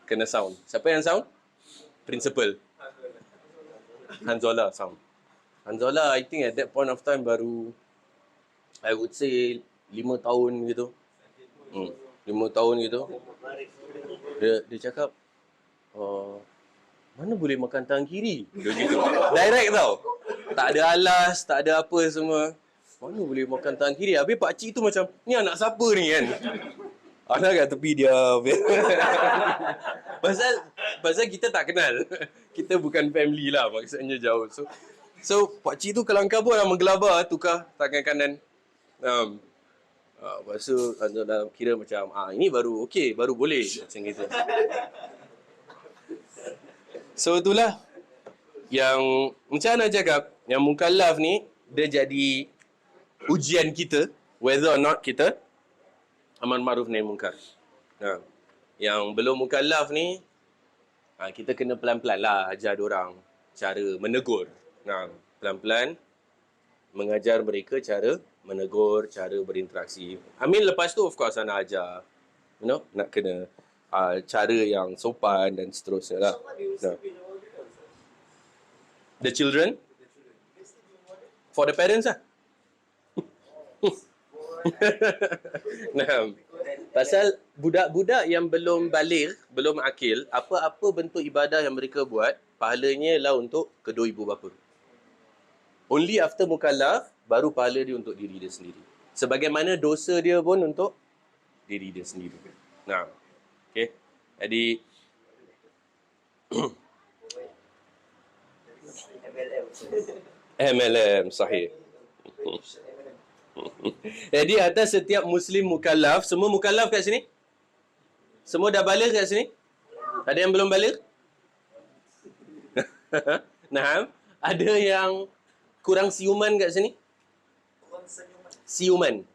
[SPEAKER 1] Kena sound. Siapa yang sound? Principal. Hanzala sound. Hanzala, I think at that point of time baru, I would say 5 tahun gitu. 5 tahun gitu. Dia cakap, mana boleh makan tangan kiri? Dia gitu. Direct tau. Tak ada alas, tak ada apa semua. Mana boleh makan tangan kiri? Habis pakcik tu macam, ni anak siapa ni kan? Anak kat tepi dia. Pasal kita tak kenal. Kita bukan family lah, maksudnya jauh. So pakcik tu kelangkar pun menggelabah, tukar tangan kanan. Lepas tu kira macam, ini baru okey, baru boleh. Macam gitu. So itulah yang macam mana cakap, yang mukallaf ni dia jadi ujian kita whether or not kita amar ma'ruf nahi munkar. Yang belum mukallaf ni, kita kena pelan-pelan lah ajar diorang cara menegur. Pelan-pelan mengajar mereka cara menegur, cara berinteraksi. Lepas tu of course Ana ajar, nak kena cara yang sopan dan seterusnya lah. The children? For the parents lah. Pasal budak-budak yang belum baligh, belum akil, apa-apa bentuk ibadah yang mereka buat, pahalanya lah untuk kedua ibu bapa. Only after mukallaf, baru pahala dia untuk diri dia sendiri. Sebagaimana dosa dia pun untuk diri dia sendiri. Okay. Jadi, MLM, sahih. Jadi atas setiap Muslim mukallaf, semua mukallaf kat sini? Semua dah baligh kat sini? Ada yang belum baligh? Ada yang kurang siuman kat sini? Siuman.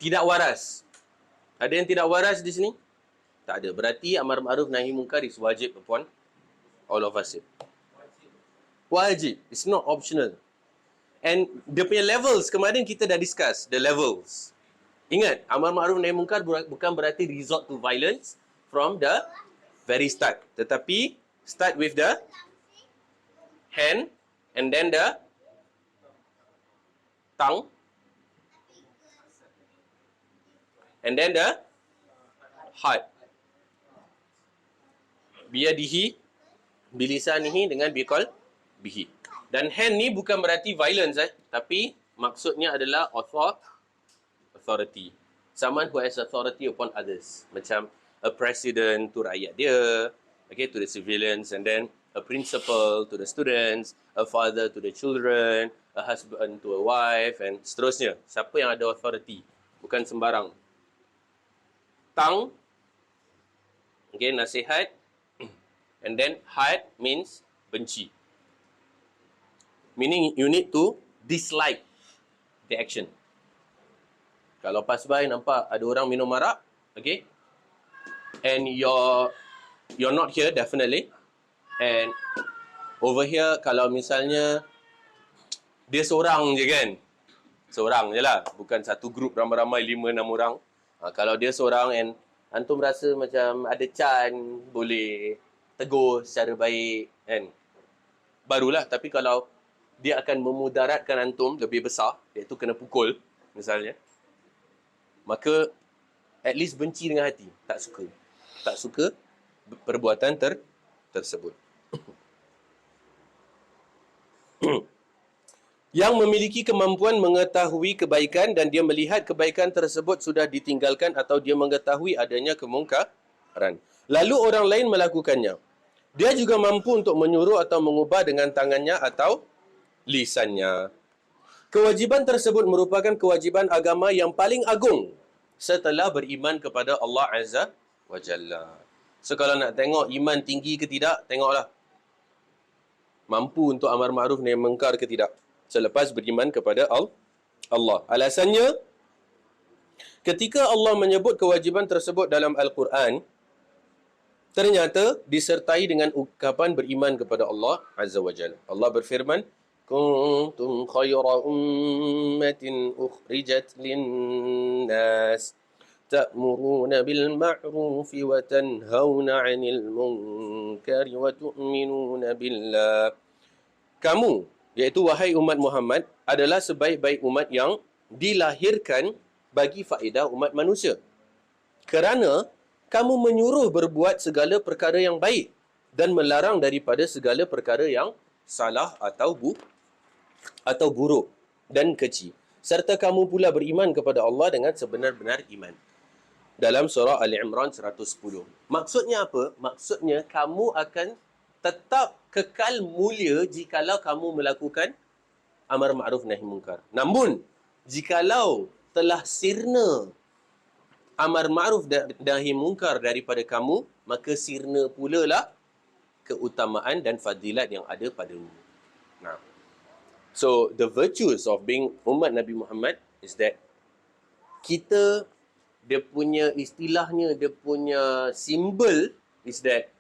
[SPEAKER 1] Tidak waras. Ada yang tidak waras di sini? Tak ada. Berarti amar ma'ruf nahi munkar is wajib upon all of us. Wajib. It's not optional. And dia punya levels, kemarin kita dah discuss the levels. Ingat, amar ma'ruf nahi munkar bukan berarti resort to violence from the very start. Tetapi start with the hand and then the tongue and then the heart. Biyadihi, bilisanihi dengan biqal bihi. Dan hand ni bukan berarti violence, tapi maksudnya adalah authority. Someone who has authority upon others. Macam a president to rakyat dia, okay, to the civilians, and then a principal to the students, a father to the children, a husband to a wife, and seterusnya. Siapa yang ada authority? Bukan sembarang. Tongue, okay, nasihat, and then heart means benci. Meaning you need to dislike the action. Kalau pasbai nampak ada orang minum arak, okay, and you're not here definitely, and over here kalau misalnya dia seorang je kan. Seorang je lah. Bukan satu grup ramai-ramai 5-6 orang. Kalau dia seorang and antum rasa macam ada chance boleh tegur secara baik kan. Barulah. Tapi kalau dia akan memudaratkan antum lebih besar, iaitu kena pukul misalnya, maka at least benci dengan hati. Tak suka. Tak suka perbuatan tersebut. Yang memiliki kemampuan mengetahui kebaikan dan dia melihat kebaikan tersebut sudah ditinggalkan atau dia mengetahui adanya kemungkaran, lalu orang lain melakukannya. Dia juga mampu untuk menyuruh atau mengubah dengan tangannya atau lisannya. Kewajiban tersebut merupakan kewajiban agama yang paling agung setelah beriman kepada Allah Azza wa Jalla. So kalau nak tengok iman tinggi ke tidak, tengoklah mampu untuk amar ma'ruf nahi munkar ke tidak selepas beriman kepada Allah. Alasannya, ketika Allah menyebut kewajiban tersebut dalam Al-Quran, ternyata disertai dengan ungkapan beriman kepada Allah Azza wa Jalla. Allah berfirman, kuntum khayra ummatin ukhrijat linnas ta'muruna bil ma'rufi wa tanhauna 'anil munkari wa tu'minuna billah. Kamu, iaitu wahai umat Muhammad, adalah sebaik-baik umat yang dilahirkan bagi faedah umat manusia. Kerana kamu menyuruh berbuat segala perkara yang baik dan melarang daripada segala perkara yang salah atau buruk dan keji. Serta kamu pula beriman kepada Allah dengan sebenar-benar iman. Dalam surah Al-Imran 110. Maksudnya apa? Maksudnya kamu akan tetap kekal mulia jikalau kamu melakukan amar ma'ruf nahi munkar. Namun, jikalau telah sirna amar ma'ruf nahi munkar daripada kamu, maka sirna pula lah keutamaan dan fadilat yang ada padamu. Nah. So, the virtues of being umat Nabi Muhammad is that kita, dia punya istilahnya, dia punya simbol is that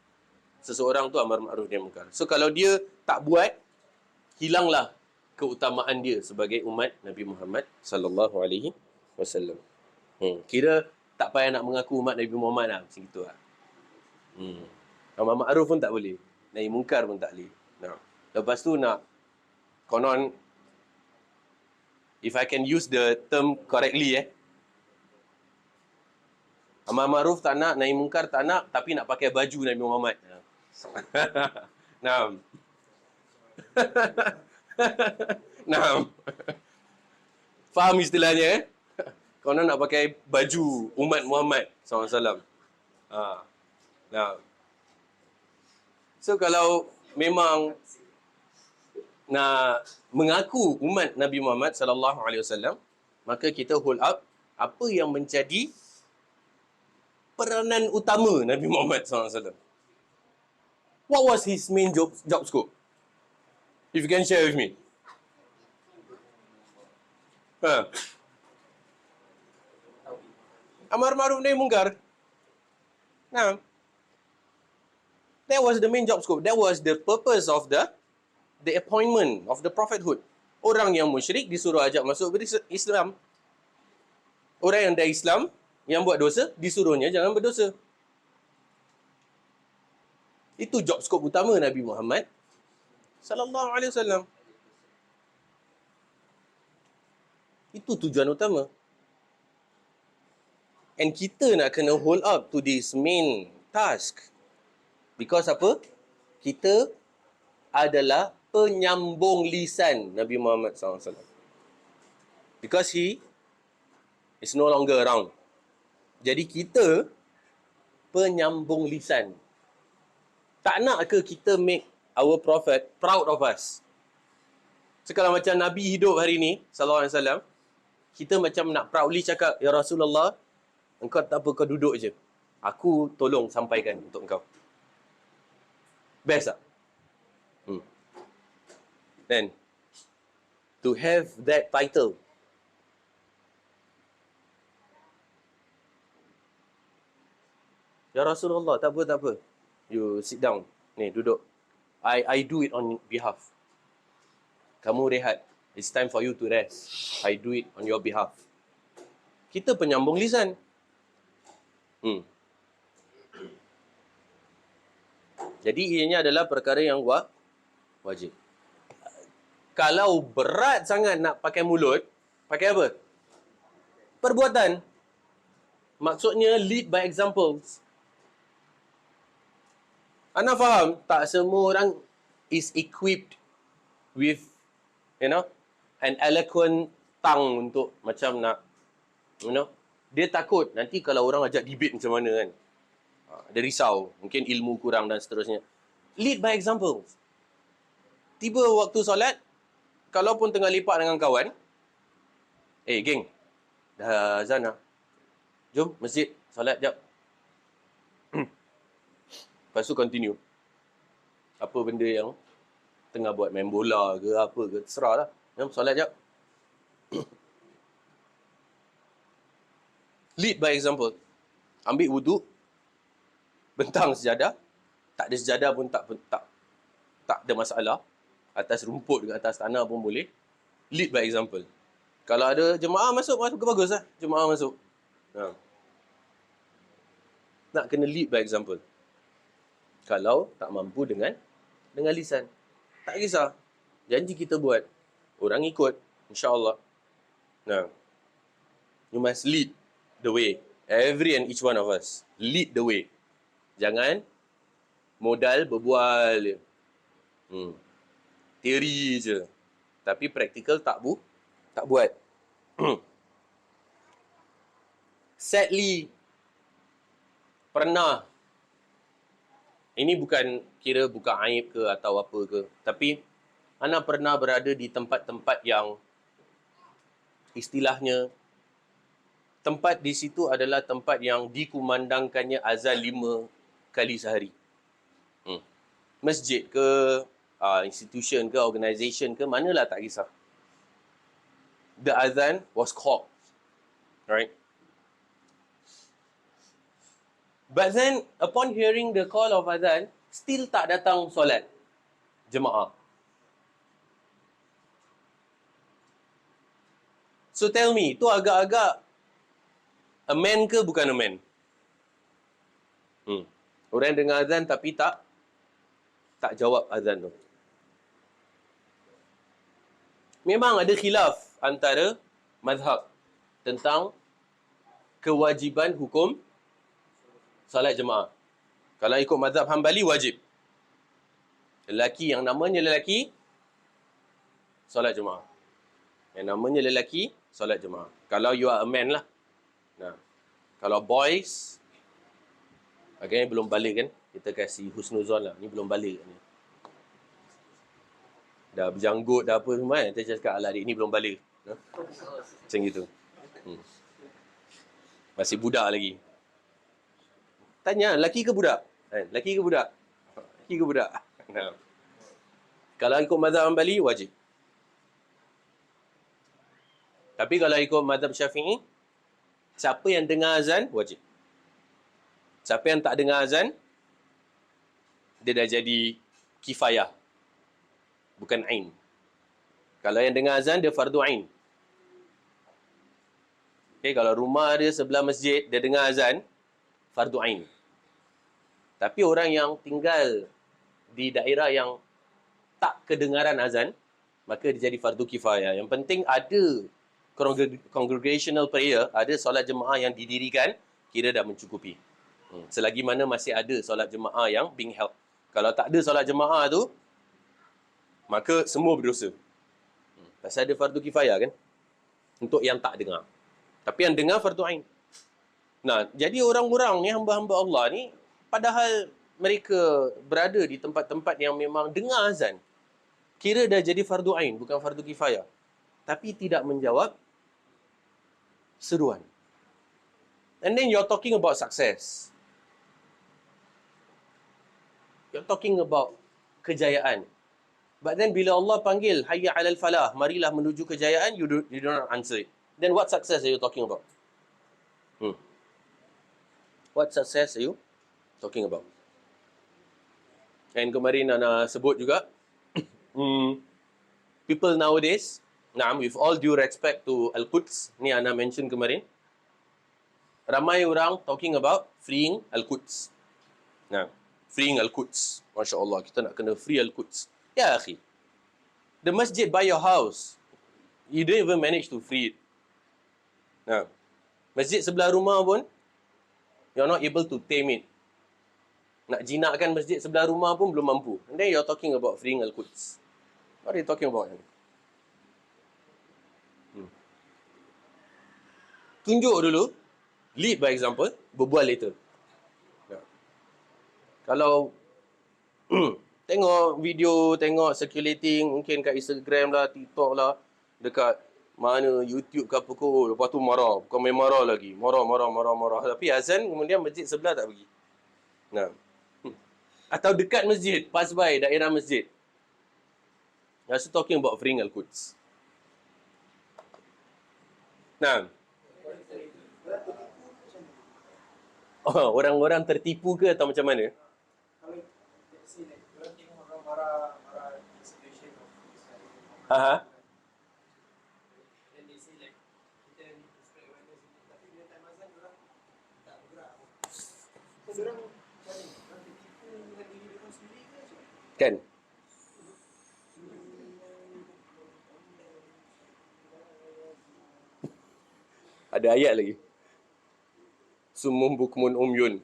[SPEAKER 1] seseorang tu amar ma'ruf nahi munkar. So, kalau dia tak buat, hilanglah keutamaan dia sebagai umat Nabi Muhammad sallallahu alaihi wasallam. Kira tak payah nak mengaku umat Nabi Muhammad lah, macam gitu lah. Amar ma'ruf pun tak boleh, nahi munkar pun tak boleh. Nah. Lepas tu nak konon, if I can use the term correctly, amar ma'ruf tak nak, nahi munkar tak nak, tapi nak pakai baju Nabi Muhammad. Nah. Nah. Faham istilahnya, Konon nak pakai baju umat Muhammad SAW. Nah. So kalau memang nak mengaku umat Nabi Muhammad SAW, maka kita hold up apa yang menjadi peranan utama Nabi Muhammad SAW. What was his main job scope? If you can share with me. Amar ma'ruf nahi munkar. Nah. That was the main job scope. That was the purpose of the appointment of the prophethood. Orang yang musyrik disuruh ajak masuk Islam. Orang yang dah Islam, yang buat dosa, disuruhnya jangan berdosa. Itu job scope utama Nabi Muhammad sallallahu alaihi wasallam. Itu tujuan utama. And kita nak kena hold up to this main task. Because apa? Kita adalah penyambung lisan Nabi Muhammad SAW. Because he is no longer around. Jadi kita penyambung lisan. Tak nak ke kita make our prophet proud of us? Sekarang macam Nabi hidup hari ni, sallallahu alaihi wasallam, kita macam nak proudly cakap, Ya Rasulullah, engkau tak apa, kau duduk je. Aku tolong sampaikan untuk engkau. Best tak? Then, to have that title, Ya Rasulullah, tak apa. You sit down. Ni, duduk. I do it on behalf. Kamu rehat. It's time for you to rest. I do it on your behalf. Kita penyambung lisan. Jadi ianya adalah perkara yang wajib. Kalau berat sangat nak pakai mulut, pakai apa? Perbuatan. Maksudnya lead by examples. Anda faham? Tak semua orang is equipped with, an eloquent tongue untuk macam nak, dia takut nanti kalau orang ajak debate macam mana kan. Dia risau, mungkin ilmu kurang dan seterusnya. Lead by example. Tiba waktu solat, kalau pun tengah lepak dengan kawan, geng, dah azan lah. Jom masjid, solat jap. Lepas tu continue. Apa benda yang tengah buat, main bola ke apa ke, terserah lah. Jom solat jap. Lead by example. Ambil wuduk, bentang sejadah, tak ada sejadah pun tak ada masalah. Atas rumput ke atas tanah pun boleh. Lead by example. Kalau ada jemaah masuk ke bagus lah. Jemaah masuk. Nak kena lead by example. Kalau tak mampu dengan lisan. Tak kisah. Janji kita buat. Orang ikut. InsyaAllah. You must lead the way. Every and each one of us. Lead the way. Jangan modal berbual je. Teori je. Tapi praktikal tak buat. Sadly, pernah, ini bukan kira bukan aib ke atau apa ke, tapi Ana pernah berada di tempat-tempat yang istilahnya, tempat di situ adalah tempat yang dikumandangkannya azan 5 kali sehari. Masjid ke, institution ke, organisation ke, manalah tak kisah. The azan was called. Right? But then, upon hearing the call of azan, still tak datang solat jemaah. So tell me, itu agak-agak a man ke bukan a man? Orang dengar azan tapi tak jawab azan tu. Memang ada khilaf antara mazhab tentang kewajiban hukum salat jemaah. Kalau ikut mazhab Hambali, wajib. Lelaki yang namanya lelaki, salat jemaah. Yang namanya lelaki, salat jemaah. Kalau you are a man lah. Kalau boys, agaknya belum balik kan? Kita kasih husnuzon lah. Ni belum balik ni. Dah berjanggut, dah apa semua kan? Kita cakap, alah adik ni belum balik. Macam gitu. Masih budak lagi. Tanya, lelaki ke budak? Lelaki ke budak? Lelaki ke budak? Kalau ikut mazhab Hambali, wajib. Tapi kalau ikut mazhab Syafi'i, siapa yang dengar azan, wajib. Siapa yang tak dengar azan, dia dah jadi kifayah. Bukan ain. Kalau yang dengar azan, dia fardu ain. Okay, kalau rumah dia sebelah masjid, dia dengar azan, fardu ain. Tapi orang yang tinggal di daerah yang tak kedengaran azan, maka dia jadi fardu kifayah. Yang penting ada congregational prayer, ada solat jemaah yang didirikan, kira dah mencukupi. Selagi mana masih ada solat jemaah yang being held. Kalau tak ada solat jemaah tu, maka semua berdosa. Pasal ada fardu kifayah kan? Untuk yang tak dengar. Tapi yang dengar fardu ain. Jadi orang-orang ni, hamba-hamba Allah ni, padahal mereka berada di tempat-tempat yang memang dengar azan, kira dah jadi fardu ain, bukan fardu kifayah. Tapi tidak menjawab seruan. And then you're talking about success. You're talking about kejayaan. But then bila Allah panggil, hayya alal falah, marilah menuju kejayaan, you do not answer it. Then what success are you talking about? What success are you talking about? And kemarin Ana sebut juga, people nowadays, Nah, with all due respect to Al-Quds, ni Ana mention kemarin, ramai orang talking about freeing Al-Quds. Nah, freeing Al-Quds. Masya Allah, kita nak kena free Al-Quds. Ya, akhi. The masjid by your house, you don't even manage to free it. Nah, masjid sebelah rumah pun, you're not able to tame it. Nak jinakkan masjid sebelah rumah pun belum mampu. And then you're talking about freeing Al-Quds. What are you talking about? Tunjuk dulu, lead by example, berbual later. Ya. Kalau tengok video, tengok circulating, mungkin kat Instagram lah, TikTok lah, dekat mana YouTube ke apa kot, lepas tu marah, bukan main marah lagi, marah. Tapi azan, kemudian masjid sebelah tak pergi. Nah. Atau dekat masjid, pass by daerah masjid. Rasa talking about freeing Al-Quds. Nah. Oh, orang-orang tertipu ke atau macam mana? Ha. Kan? Ada ayat lagi. Sumum bukmun umyun.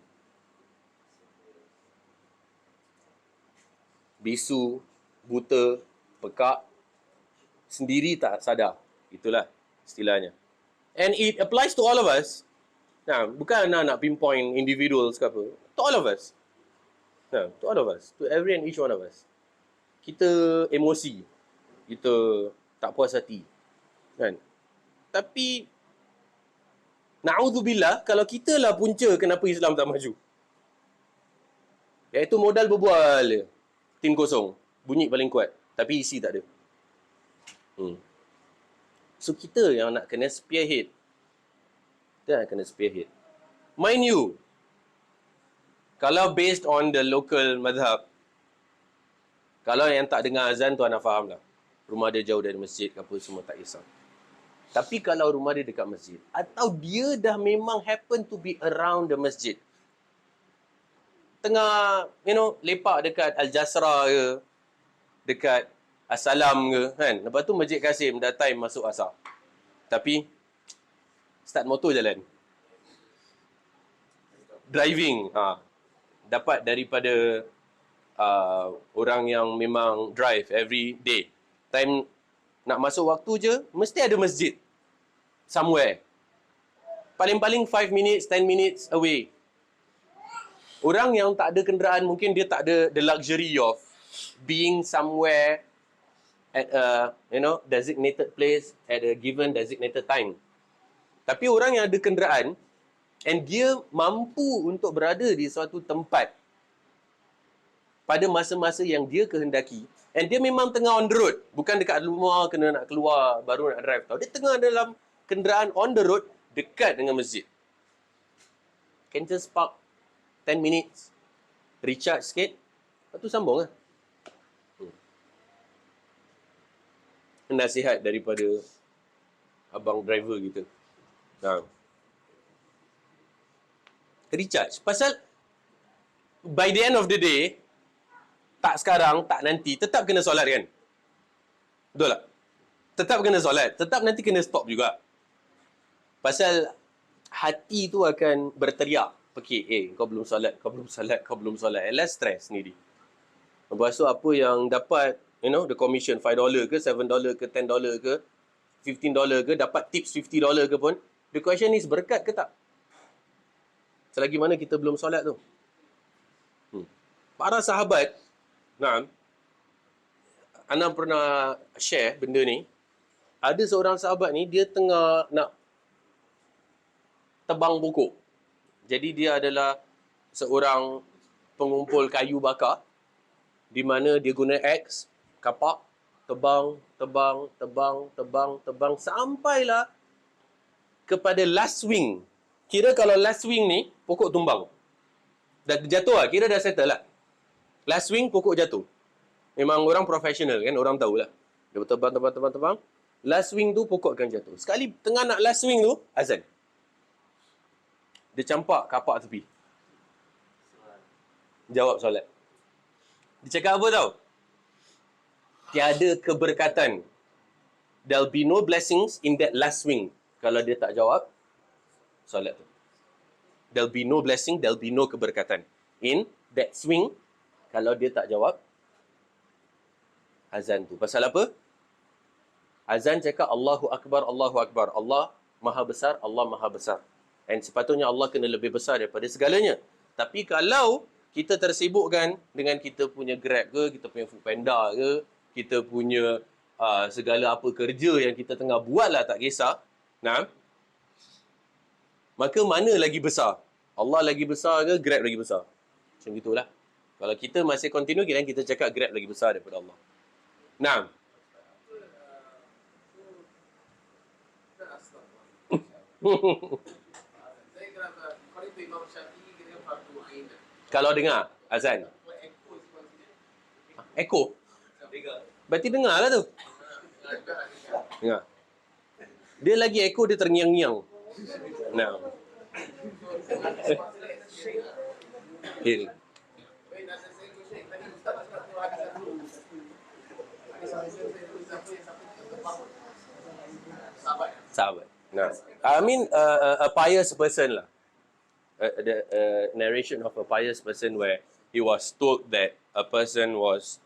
[SPEAKER 1] Bisu, buta, pekak, sendiri tak sadar. Itulah istilahnya. And it applies to all of us. Nah, bukan nak pinpoint individuals ke apa. To all of us. Nah, to all of us. To every and each one of us. Kita emosi. Kita tak puas hati. Kan? Tapi na'udzubillah, kalau kita lah punca kenapa Islam tak maju. Iaitu modal berbual. Tin kosong. Bunyi paling kuat. Tapi isi tak ada. So kita yang nak kena spearhead. Kita nak kena spearhead. Mind you, kalau based on the local madhab, kalau yang tak dengar azan tu Ana faham lah. Rumah dia jauh dari masjid ke apa semua tak kisah. Tapi kalau rumah dia dekat masjid, atau dia dah memang happen to be around the masjid, tengah, lepak dekat Al-Jasra ke, dekat As-Salam ke, kan? Lepas tu Masjid Kasim, dah time masuk asar. Tapi, start motor jalan. Driving, dapat daripada orang yang memang drive every day. Time nak masuk waktu je, mesti ada masjid. Somewhere. Paling-paling 5 minutes, 10 minutes away. Orang yang tak ada kenderaan, mungkin dia tak ada the luxury of being somewhere at a, designated place at a given designated time. Tapi orang yang ada kenderaan, and dia mampu untuk berada di suatu tempat pada masa-masa yang dia kehendaki, and dia memang tengah on the road, bukan dekat rumah kena nak keluar baru nak drive tau. Dia tengah dalam kenderaan on the road dekat dengan masjid. Can just park 10 minutes, recharge sikit, lepas tu sambung lah. Nasihat daripada abang driver kita. Recharge. Pasal by the end of the day, tak sekarang, tak nanti, tetap kena solat kan? Betul tak? Tetap kena solat. Tetap nanti kena stop juga. Pasal hati tu akan berteriak. Pekik, kau belum solat. And less stress sendiri. Lepas tu apa yang dapat, the commission $5 ke, $7 ke, $10 ke, $15 ke, dapat tips $50 ke pun, the question is berkat ke tak? Selagi mana kita belum solat tu. Para sahabat, Ana pernah share benda ni. Ada seorang sahabat ni, dia tengah nak tebang pokok. Jadi dia adalah seorang pengumpul kayu bakar, di mana dia guna axe, kapak, tebang, sampailah kepada last swing. Kira kalau last swing ni, pokok tumbang. Dah jatuh lah, kira dah settle lah. Last swing, pokok jatuh. Memang orang profesional kan, orang tahulah. Dia tebang. Last swing tu pokok akan jatuh. Sekali tengah nak last swing tu, azan. Dia campak kapak tepi. Jawab solat. Dia cakap apa tau? Tiada keberkatan. There'll be no blessings in that last swing. Kalau dia tak jawab solat tu. There'll be no blessing, there'll be no keberkatan in that swing kalau dia tak jawab azan tu. Pasal apa? Azan cakap Allahu Akbar, Allahu Akbar. Allah Maha Besar, Allah Maha Besar. And sepatutnya Allah kena lebih besar daripada segalanya. Tapi kalau kita tersibukkan dengan kita punya Grab ke, kita punya Foodpanda ke, kita punya segala apa kerja yang kita tengah buat lah, tak kisah. Nah, maka mana lagi besar? Allah lagi besar ke Grab lagi besar? Macam itulah. Kalau kita masih continue, kita cakap Grab lagi besar daripada Allah. Nah. Kalau dengar azan. Echo? Berarti dengar lah tu. Dengar. Dia lagi echo, dia terngiang-ngiang. Nah. Hearing. Sahabat. Nah. I mean a pious person lah. The narration of a pious person where he was told that a person was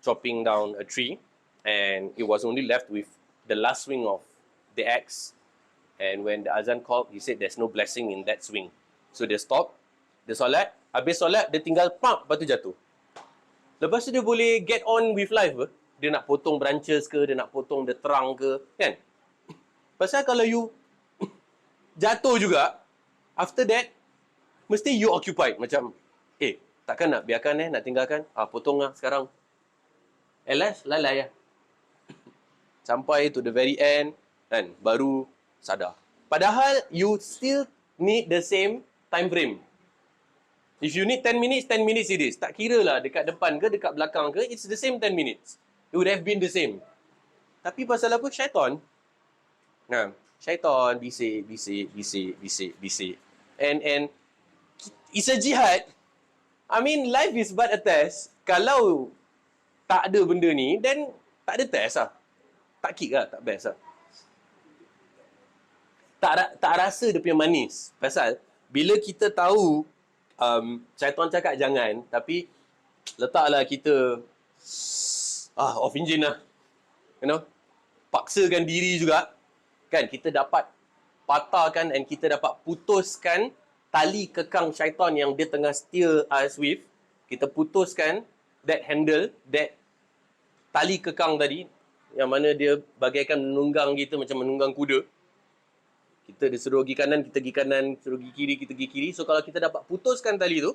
[SPEAKER 1] chopping down a tree and it was only left with the last swing of the axe, and when the azan called, he said there's no blessing in that swing. So dia stop, dia solat, habis solat dia tinggal pump, lepas tu jatuh. Lepas tu dia boleh get on with life ke? Dia nak potong branches ke, dia nak potong the trunk ke, kan? Pasal kalau you jatuh juga, after that, mesti you occupied. Macam, takkan nak biarkan nak tinggalkan? Potong lah sekarang. At last, lalai lah. Sampai to the very end, kan, baru sadar. Padahal, you still need the same time frame. If you need 10 minutes, 10 minutes it is. Tak kira lah dekat depan ke, dekat belakang ke, it's the same 10 minutes. It would have been the same. Tapi pasal apa? Syaitan. Nah, syaitan bisik. And it's a jihad. I mean, life is but a test. Kalau tak ada benda ni, then tak ada test lah. Tak kick lah, tak best lah. Tak rasa dia punya manis. Pasal, bila kita tahu syaitan cakap jangan, tapi letaklah kita off engine lah. You know? Paksakan diri juga. Kan, kita dapat patahkan and kita dapat putuskan tali kekang syaitan yang dia tengah steer us with. Kita putuskan that handle, that tali kekang tadi, yang mana dia bagaikan menunggang kita macam menunggang kuda. Kita disuruh pergi kanan, kita pergi kanan, suruh pergi kiri, kita pergi kiri. So kalau kita dapat putuskan tali tu,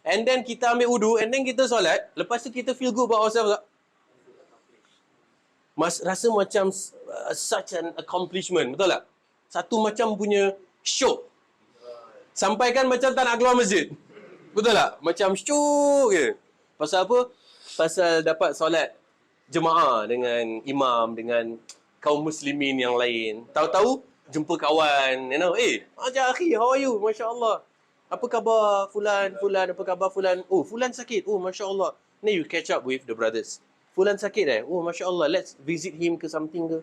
[SPEAKER 1] and then kita ambil wudu, and then kita solat, lepas tu kita feel good about ourselves tak? Rasa macam such an accomplishment, betul tak? Satu macam punya syok. Sampai kan macam tak nak keluar masjid. Betul tak? Macam syok je. Pasal apa? Pasal dapat solat jemaah dengan imam, dengan kaum muslimin yang lain. Tahu-tahu jumpa kawan, you know, Ajar akhi, how are you? Masya Allah. Apa khabar Fulan? Apa khabar Fulan? Oh, Fulan sakit. Oh, Masya Allah. Then you catch up with the brothers. Fulan sakit Oh, Masya Allah. Let's visit him ke something ke.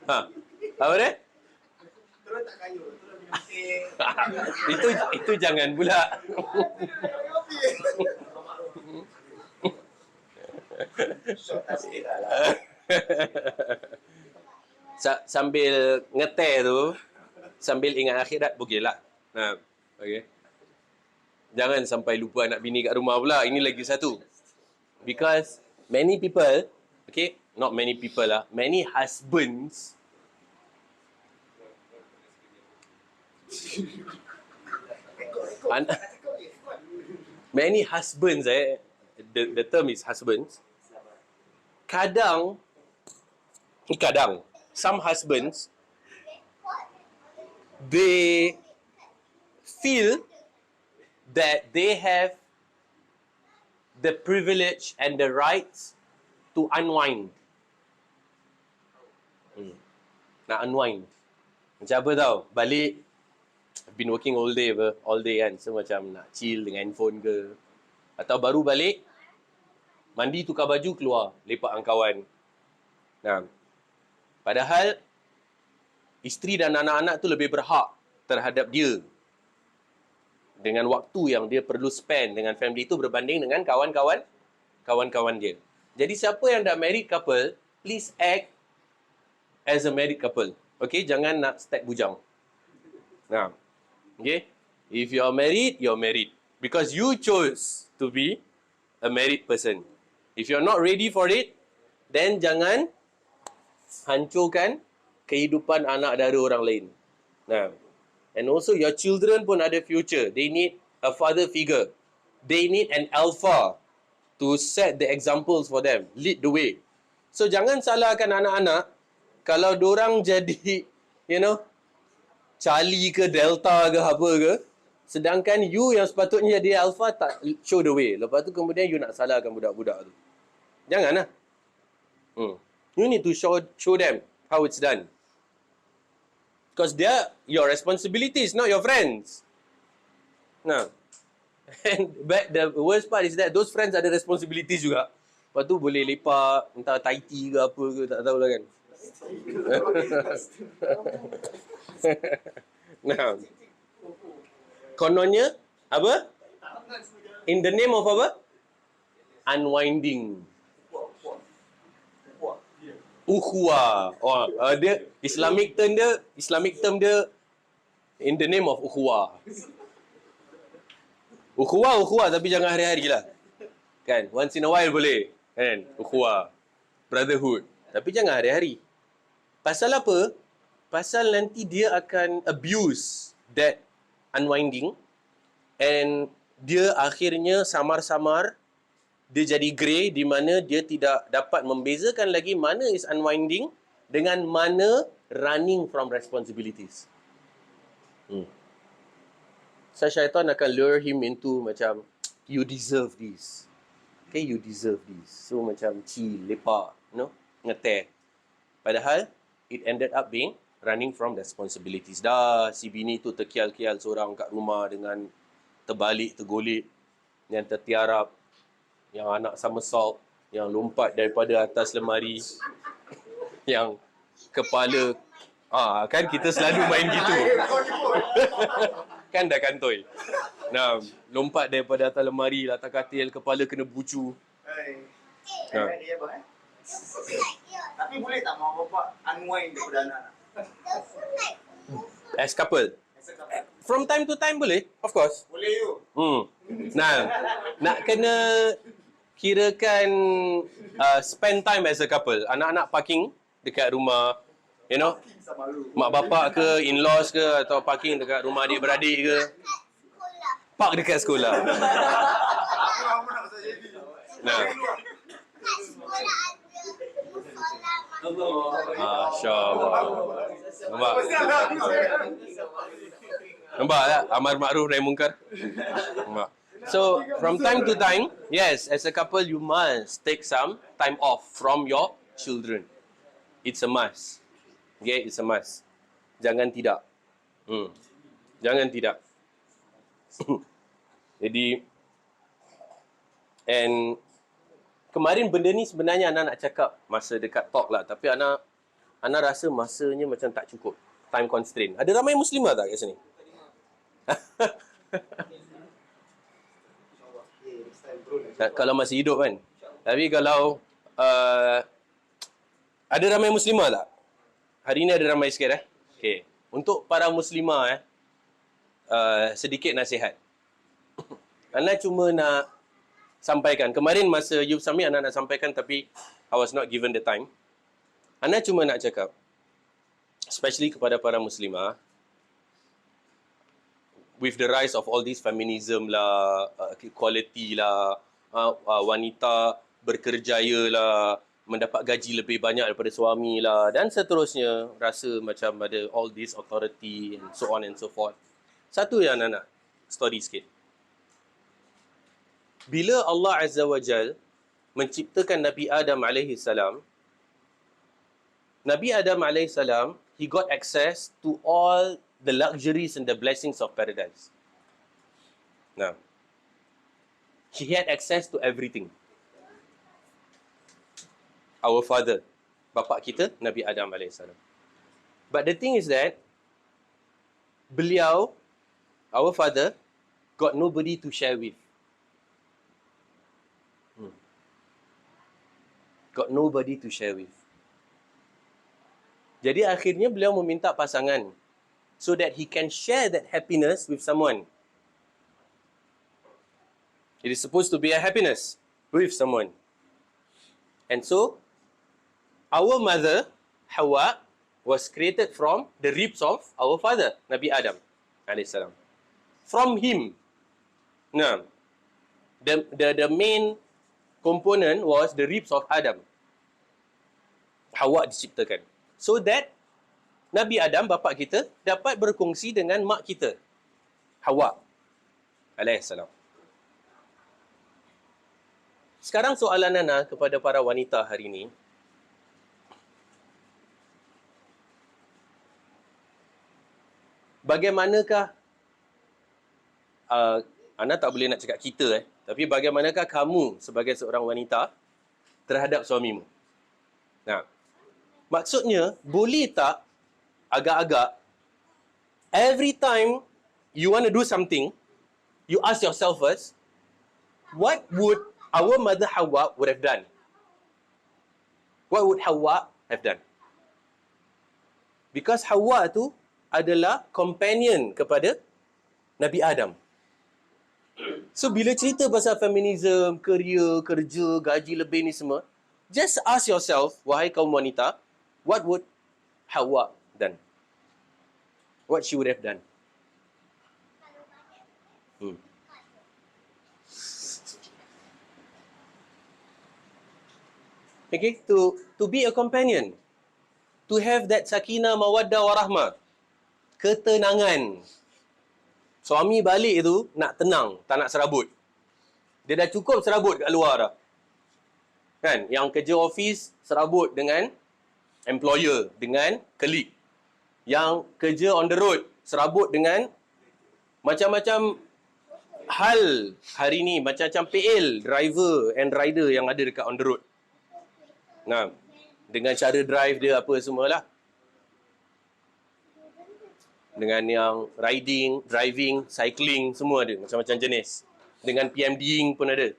[SPEAKER 1] Apa dia?
[SPEAKER 2] Turun tak kayu. Turun
[SPEAKER 1] itu jangan pula. Sambil ngeteh tu, sambil ingat akhirat, bolehlah. Okay. Jangan sampai lupa anak bini kat rumah pula. Ini lagi satu. Because many people, okay, not many people lah, many husbands many husbands, the term is husbands. Kadang, some husbands, they feel that they have the privilege and the rights to unwind. Nak unwind. Macam apa tau? Balik, I've been working all day kan. So macam nak chill dengan handphone ke. Atau baru balik, mandi, tukar baju, keluar. Lepak dengan kawan. Nah, padahal, isteri dan anak-anak tu lebih berhak terhadap dia. Dengan waktu yang dia perlu spend dengan family tu berbanding dengan kawan-kawan dia. Jadi siapa yang dah married couple, please act as a married couple. Okay, jangan nak step bujang. Nah, okay. If you're married, you're married. Because you chose to be a married person. If you're not ready for it, then jangan hancurkan kehidupan anak dara orang lain. Nah, and also your children pun ada future. They need a father figure. They need an alpha to set the examples for them. Lead the way. So jangan salahkan anak-anak kalau dorang jadi, Charlie ke Delta ke apa ke, sedangkan you yang sepatutnya jadi alpha tak show the way. Lepas tu kemudian you nak salahkan budak-budak tu. Janganlah. You need to show them how it's done. Because they're your responsibilities, not your friends. Nah. But the worst part is that those friends ada responsibilities juga. Lepas tu boleh lepak, entah Thai tea ke apa ke, tak tahulah kan. Nah. Kononnya, apa? In the name of apa? Unwinding. Ukhuwah. Dia Islamic term dia in the name of ukhuwah. Ukhuwah tapi jangan hari-hari lah. Kan? Once in a while boleh. Kan? Ukhuwah. Brotherhood. Tapi jangan hari-hari. Pasal apa? Pasal nanti dia akan abuse that unwinding and dia akhirnya samar-samar dia jadi grey di mana dia tidak dapat membezakan lagi mana is unwinding dengan mana running from responsibilities. So syaitan akan lure him into macam, you deserve this. Okay, you deserve this. So macam chill, lepak, ngeteh. Padahal, it ended up being running from responsibilities. Dah si bini tu terkial-kial seorang kat rumah dengan terbalik, tergolek, yang tertiarap, yang anak somersault, yang lompat daripada atas lemari, yang kepala, kan kita selalu main gitu. Kan dah kantoi. Nah, lompat daripada atas lemari, atas katil, kepala kena bucu.
[SPEAKER 2] Tapi boleh tak mak bapak unwind daripada anak?
[SPEAKER 1] As couple. From time to time boleh, of course.
[SPEAKER 2] Boleh you.
[SPEAKER 1] Nah, nak kena kirakan spend time as a couple. Anak-anak parking dekat rumah, mak bapak ke, in-laws ke, atau parking dekat rumah adik-beradik ke. Park dekat sekolah.
[SPEAKER 2] Aku nak pasal jadi.
[SPEAKER 1] Nah. Masya-Allah. Nampak tak? Amar ma'ruf nahi munkar. Nampak. So, from time to time, yes, as a couple, you must take some time off from your children. It's a must. Okay, it's a must. Jangan tidak. Jangan tidak. Jadi, and kemarin benda ni sebenarnya Ana nak cakap masa dekat talk lah. Tapi Ana rasa masanya macam tak cukup. Time constraint. Ada ramai Muslimah tak kat sini? Kalau masih hidup kan. Tapi kalau ada ramai Muslimah tak? Hari ni ada ramai sikit Okay. Untuk para Muslimah sedikit nasihat. Ana cuma nak sampaikan. Kemarin masa Youth Summit Ana nak sampaikan tapi I was not given the time. Ana cuma nak cakap, especially kepada para Muslimah, with the rise of all this feminism lah, equality lah, wanita berkerjaya lah, mendapat gaji lebih banyak daripada suami lah, dan seterusnya, rasa macam ada all this authority and so on and so forth. Satu yang Ana nak story sikit. Bila Allah Azza wa Jal menciptakan Nabi Adam alaihi salam, Nabi Adam alaihi salam, he got access to all the luxuries and the blessings of paradise. Now, he had access to everything. Our father, bapa kita, Nabi Adam AS. But the thing is that, beliau, our father, got nobody to share with. Got nobody to share with. Jadi akhirnya beliau meminta pasangan, so that he can share that happiness with someone. It is supposed to be a happiness with someone. And so, our mother, Hawa, was created from the ribs of our father, Nabi Adam AS. From him. Nah, the main component was the ribs of Adam. Hawa diciptakan. So that Nabi Adam, bapa kita, dapat berkongsi dengan mak kita, Hawa AS. Sekarang soalan Nana kepada para wanita hari ini. Bagaimanakah, Ana tak boleh nak cakap kita, tapi bagaimanakah kamu sebagai seorang wanita terhadap suamimu? Nah, maksudnya, boleh tak agak-agak, every time you want to do something, you ask yourself first, what would our mother Hawa would have done? What would Hawa have done? Because Hawa tu adalah companion kepada Nabi Adam. So bila cerita pasal feminism, career, kerja, gaji lebih ni semua, just ask yourself, wahai kaum wanita, what would Hawa done? What she would have done? Okay, to be a companion, to have that sakinah, mawaddah, warahmah, ketenangan. Suami balik tu nak tenang, tak nak serabut. Dia dah cukup serabut kat luar dah. Kan, yang kerja office serabut dengan employer, dengan colleague. Yang kerja on the road serabut dengan macam-macam hal hari ni, macam-macam PL, driver and rider yang ada dekat on the road. Nah, dengan cara drive dia apa semualah. Dengan yang riding, driving, cycling, semua ada. Macam-macam jenis. Dengan PMDing pun ada.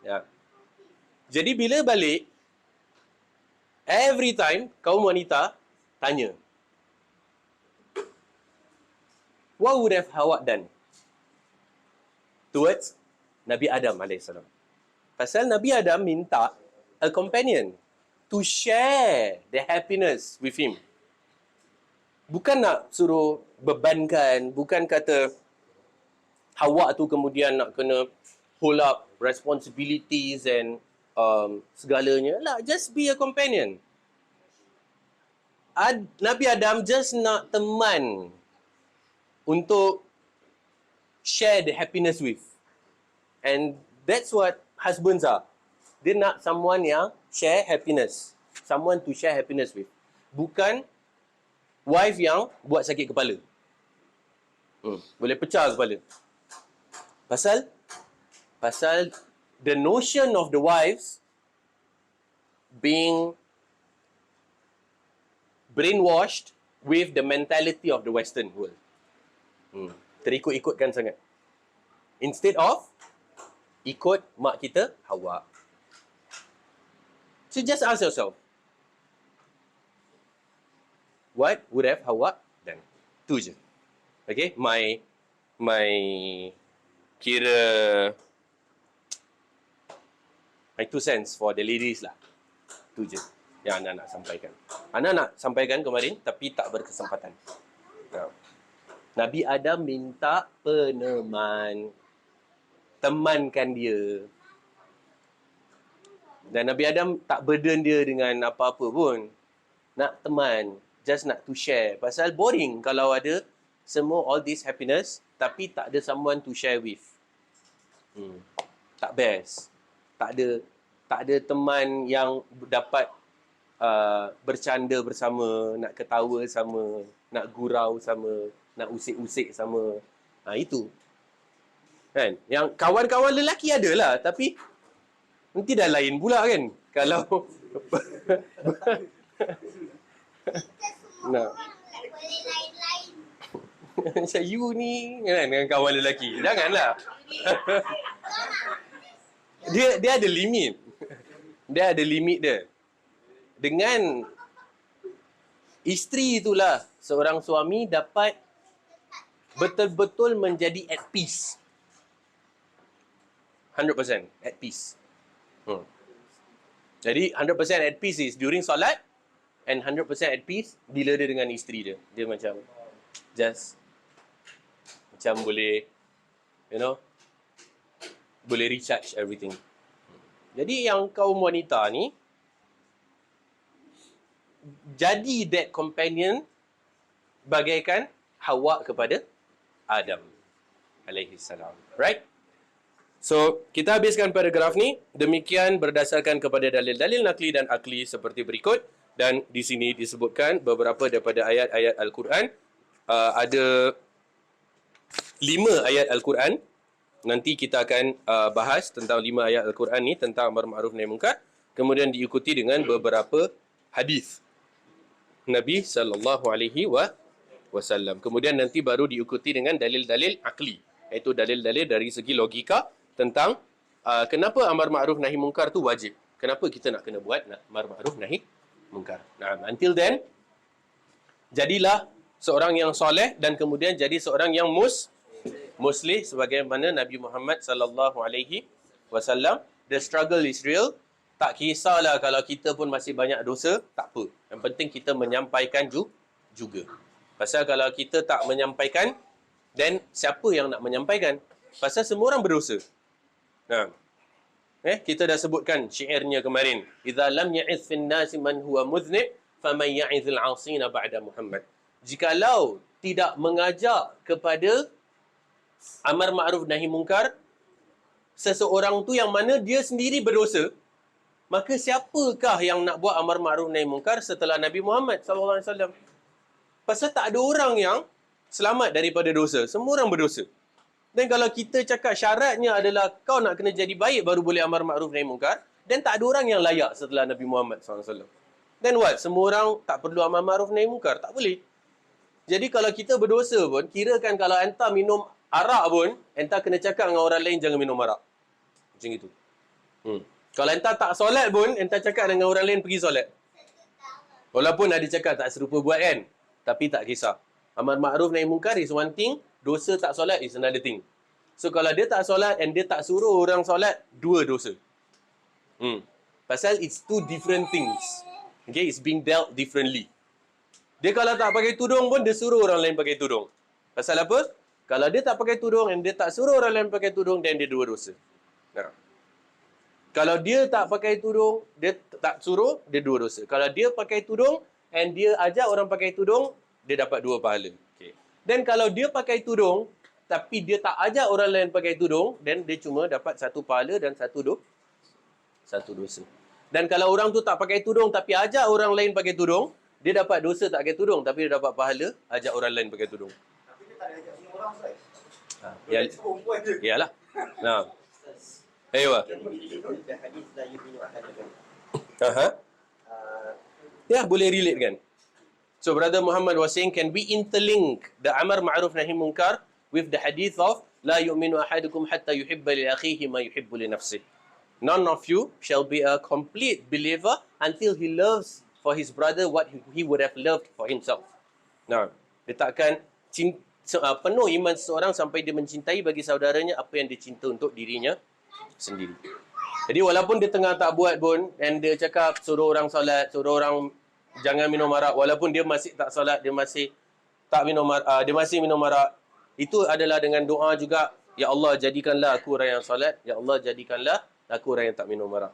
[SPEAKER 1] Ya. Jadi bila balik, every time kaum wanita tanya, what would have Hawa done towards Nabi Adam AS? Pasal Nabi Adam minta a companion to share the happiness with him. Bukan nak suruh bebankan, bukan kata Hawa tu kemudian nak kena hold up responsibilities and segalanya. Lah, just be a companion. Nabi Adam just nak teman untuk share the happiness with. And that's what husbands are. Dia nak someone yang share happiness. Someone to share happiness with. Bukan wife yang buat sakit kepala. Boleh pecah kepala. Pasal the notion of the wives being brainwashed with the mentality of the Western world. Terikut-ikutkan sangat. Instead of ikut mak kita, Hawa. So just ask yourself, what would have Hawa done? Tu je. Okay, my kira my 2 cents for the ladies lah. Tu je yang Ana nak sampaikan. Ana nak sampaikan kemarin tapi tak berkesempatan. Nabi Adam minta peneman. Temankan dia. Dan Nabi Adam tak burden dia dengan apa-apa pun. Nak teman. Just nak to share. Pasal boring kalau ada semua all this happiness tapi tak ada someone to share with. Tak best. Tak tak ada teman yang dapat bercanda bersama, nak ketawa sama, nak gurau sama, nak usik-usik sama. Itu. Kan? Yang kawan-kawan lelaki adalah, tapi nanti dah lain pula kan. Kalau nak
[SPEAKER 3] Boleh lain-lain.
[SPEAKER 1] macam you ni kan, dengan kawan lelaki. Janganlah. Dia ada limit. Dia ada limit dia. Dengan isteri itulah seorang suami dapat betul-betul menjadi at peace. 100% at peace. Jadi 100% at peace is during solat, and 100% at peace bila dia dengan isteri dia. Dia macam just macam boleh, you know, boleh recharge everything. Jadi yang kaum wanita ni jadi that companion bagaikan Hawa kepada Adam alaihi salam. Right? So, kita habiskan paragraf ni. Demikian berdasarkan kepada dalil-dalil nakli dan akli seperti berikut. Dan di sini disebutkan beberapa daripada ayat-ayat Al-Quran. Ada 5 ayat Al-Quran. Nanti kita akan bahas tentang 5 ayat Al-Quran ni, tentang amar ma'ruf nahi munkar. Kemudian diikuti dengan beberapa hadis Nabi SAW. Kemudian nanti baru diikuti dengan dalil-dalil akli, iaitu dalil-dalil dari segi logika tentang kenapa amar ma'ruf nahi munkar tu wajib. Kenapa kita nak kena buat amar ma'ruf nahi munkar. Until then, jadilah seorang yang soleh dan kemudian jadi seorang yang muslih sebagaimana Nabi Muhammad sallallahu alaihi wasallam. The struggle is real. Tak kisahlah kalau kita pun masih banyak dosa, tak apa. Yang penting kita menyampaikan juga. Pasal kalau kita tak menyampaikan, then siapa yang nak menyampaikan? Pasal semua orang berdosa. Kita dah sebutkan syairnya kemarin. Idza lam ya'iz fin nasi man huwa muznib, faman ya'izil 'asina ba'da Muhammad. Jikalau tidak mengajak kepada amar ma'ruf nahi munkar seseorang tu yang mana dia sendiri berdosa, maka siapakah yang nak buat amar ma'ruf nahi munkar setelah Nabi Muhammad SAW? Pasal tak ada orang yang selamat daripada dosa. Semua orang berdosa. Dan kalau kita cakap syaratnya adalah kau nak kena jadi baik baru boleh amar ma'ruf nahi munkar, dan tak ada orang yang layak setelah Nabi Muhammad SAW. Then what? Semua orang tak perlu amar ma'ruf nahi munkar? Tak boleh. Jadi kalau kita berdosa pun, kirakan kalau anta minum arak pun, anta kena cakap dengan orang lain jangan minum arak. Macam itu. Kalau enta tak solat pun, enta cakap dengan orang lain pergi solat. Walaupun ada cakap tak serupa buat kan, tapi tak kisah. Amar ma'ruf nahi munkar is one thing, dosa tak solat is another thing. So kalau dia tak solat and dia tak suruh orang solat, 2 dosa. Pasal it's 2 different things. Okay, it's being dealt differently. Dia kalau tak pakai tudung pun, dia suruh orang lain pakai tudung. Pasal apa? Kalau dia tak pakai tudung and dia tak suruh orang lain pakai tudung, then dia 2 dosa. Kalau dia tak pakai tudung, dia tak suruh, dia 2 dosa. Kalau dia pakai tudung and dia ajak orang pakai tudung, dia dapat 2 pahala. Okay. Dan kalau dia pakai tudung, tapi dia tak ajak orang lain pakai tudung, then dia cuma dapat 1 pahala dan 1 dosa. Dan kalau orang tu tak pakai tudung, tapi ajak orang lain pakai tudung, dia dapat dosa tak pakai tudung, tapi dia dapat pahala ajak orang lain pakai tudung.
[SPEAKER 2] Tapi dia tak ada ajak semua orang, Ustaz.
[SPEAKER 1] Ya,
[SPEAKER 2] Perempuan je.
[SPEAKER 1] iyalah. Aywa. Ya, boleh relate kan? So, Brother Muhammad was saying, can we interlink the amar ma'ruf nahi munkar with the hadith of la yu'minu ahadukum hatta yuhibba li akhihi ma yuhibbu li nafsihi. None of you shall be a complete believer until he loves for his brother what he would have loved for himself. Dia takkan penuh iman seseorang sampai dia mencintai bagi saudaranya apa yang dia cinta untuk dirinya sendiri. Jadi walaupun dia tengah tak buat pun, and dia cakap suruh orang solat, suruh orang jangan minum arak, walaupun dia masih tak solat, dia masih tak minum arak, dia masih minum arak, itu adalah dengan doa juga, ya Allah jadikanlah aku orang yang solat, ya Allah jadikanlah aku orang yang tak minum arak.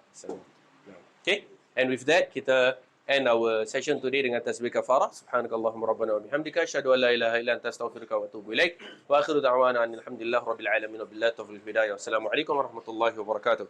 [SPEAKER 1] Okay, and with that kita end our session today dengan tasbih kafarah. Subhanakallahumma rabbana wa bihamdika asyhadu an la ilaha illa anta astaghfiruka wa atubu ilaik. Wa akhiru da'wana alhamdulillahi rabbil alamin wa billahi taufiq wal hidayah. Wassalamu alaikum warahmatullahi wabarakatuh.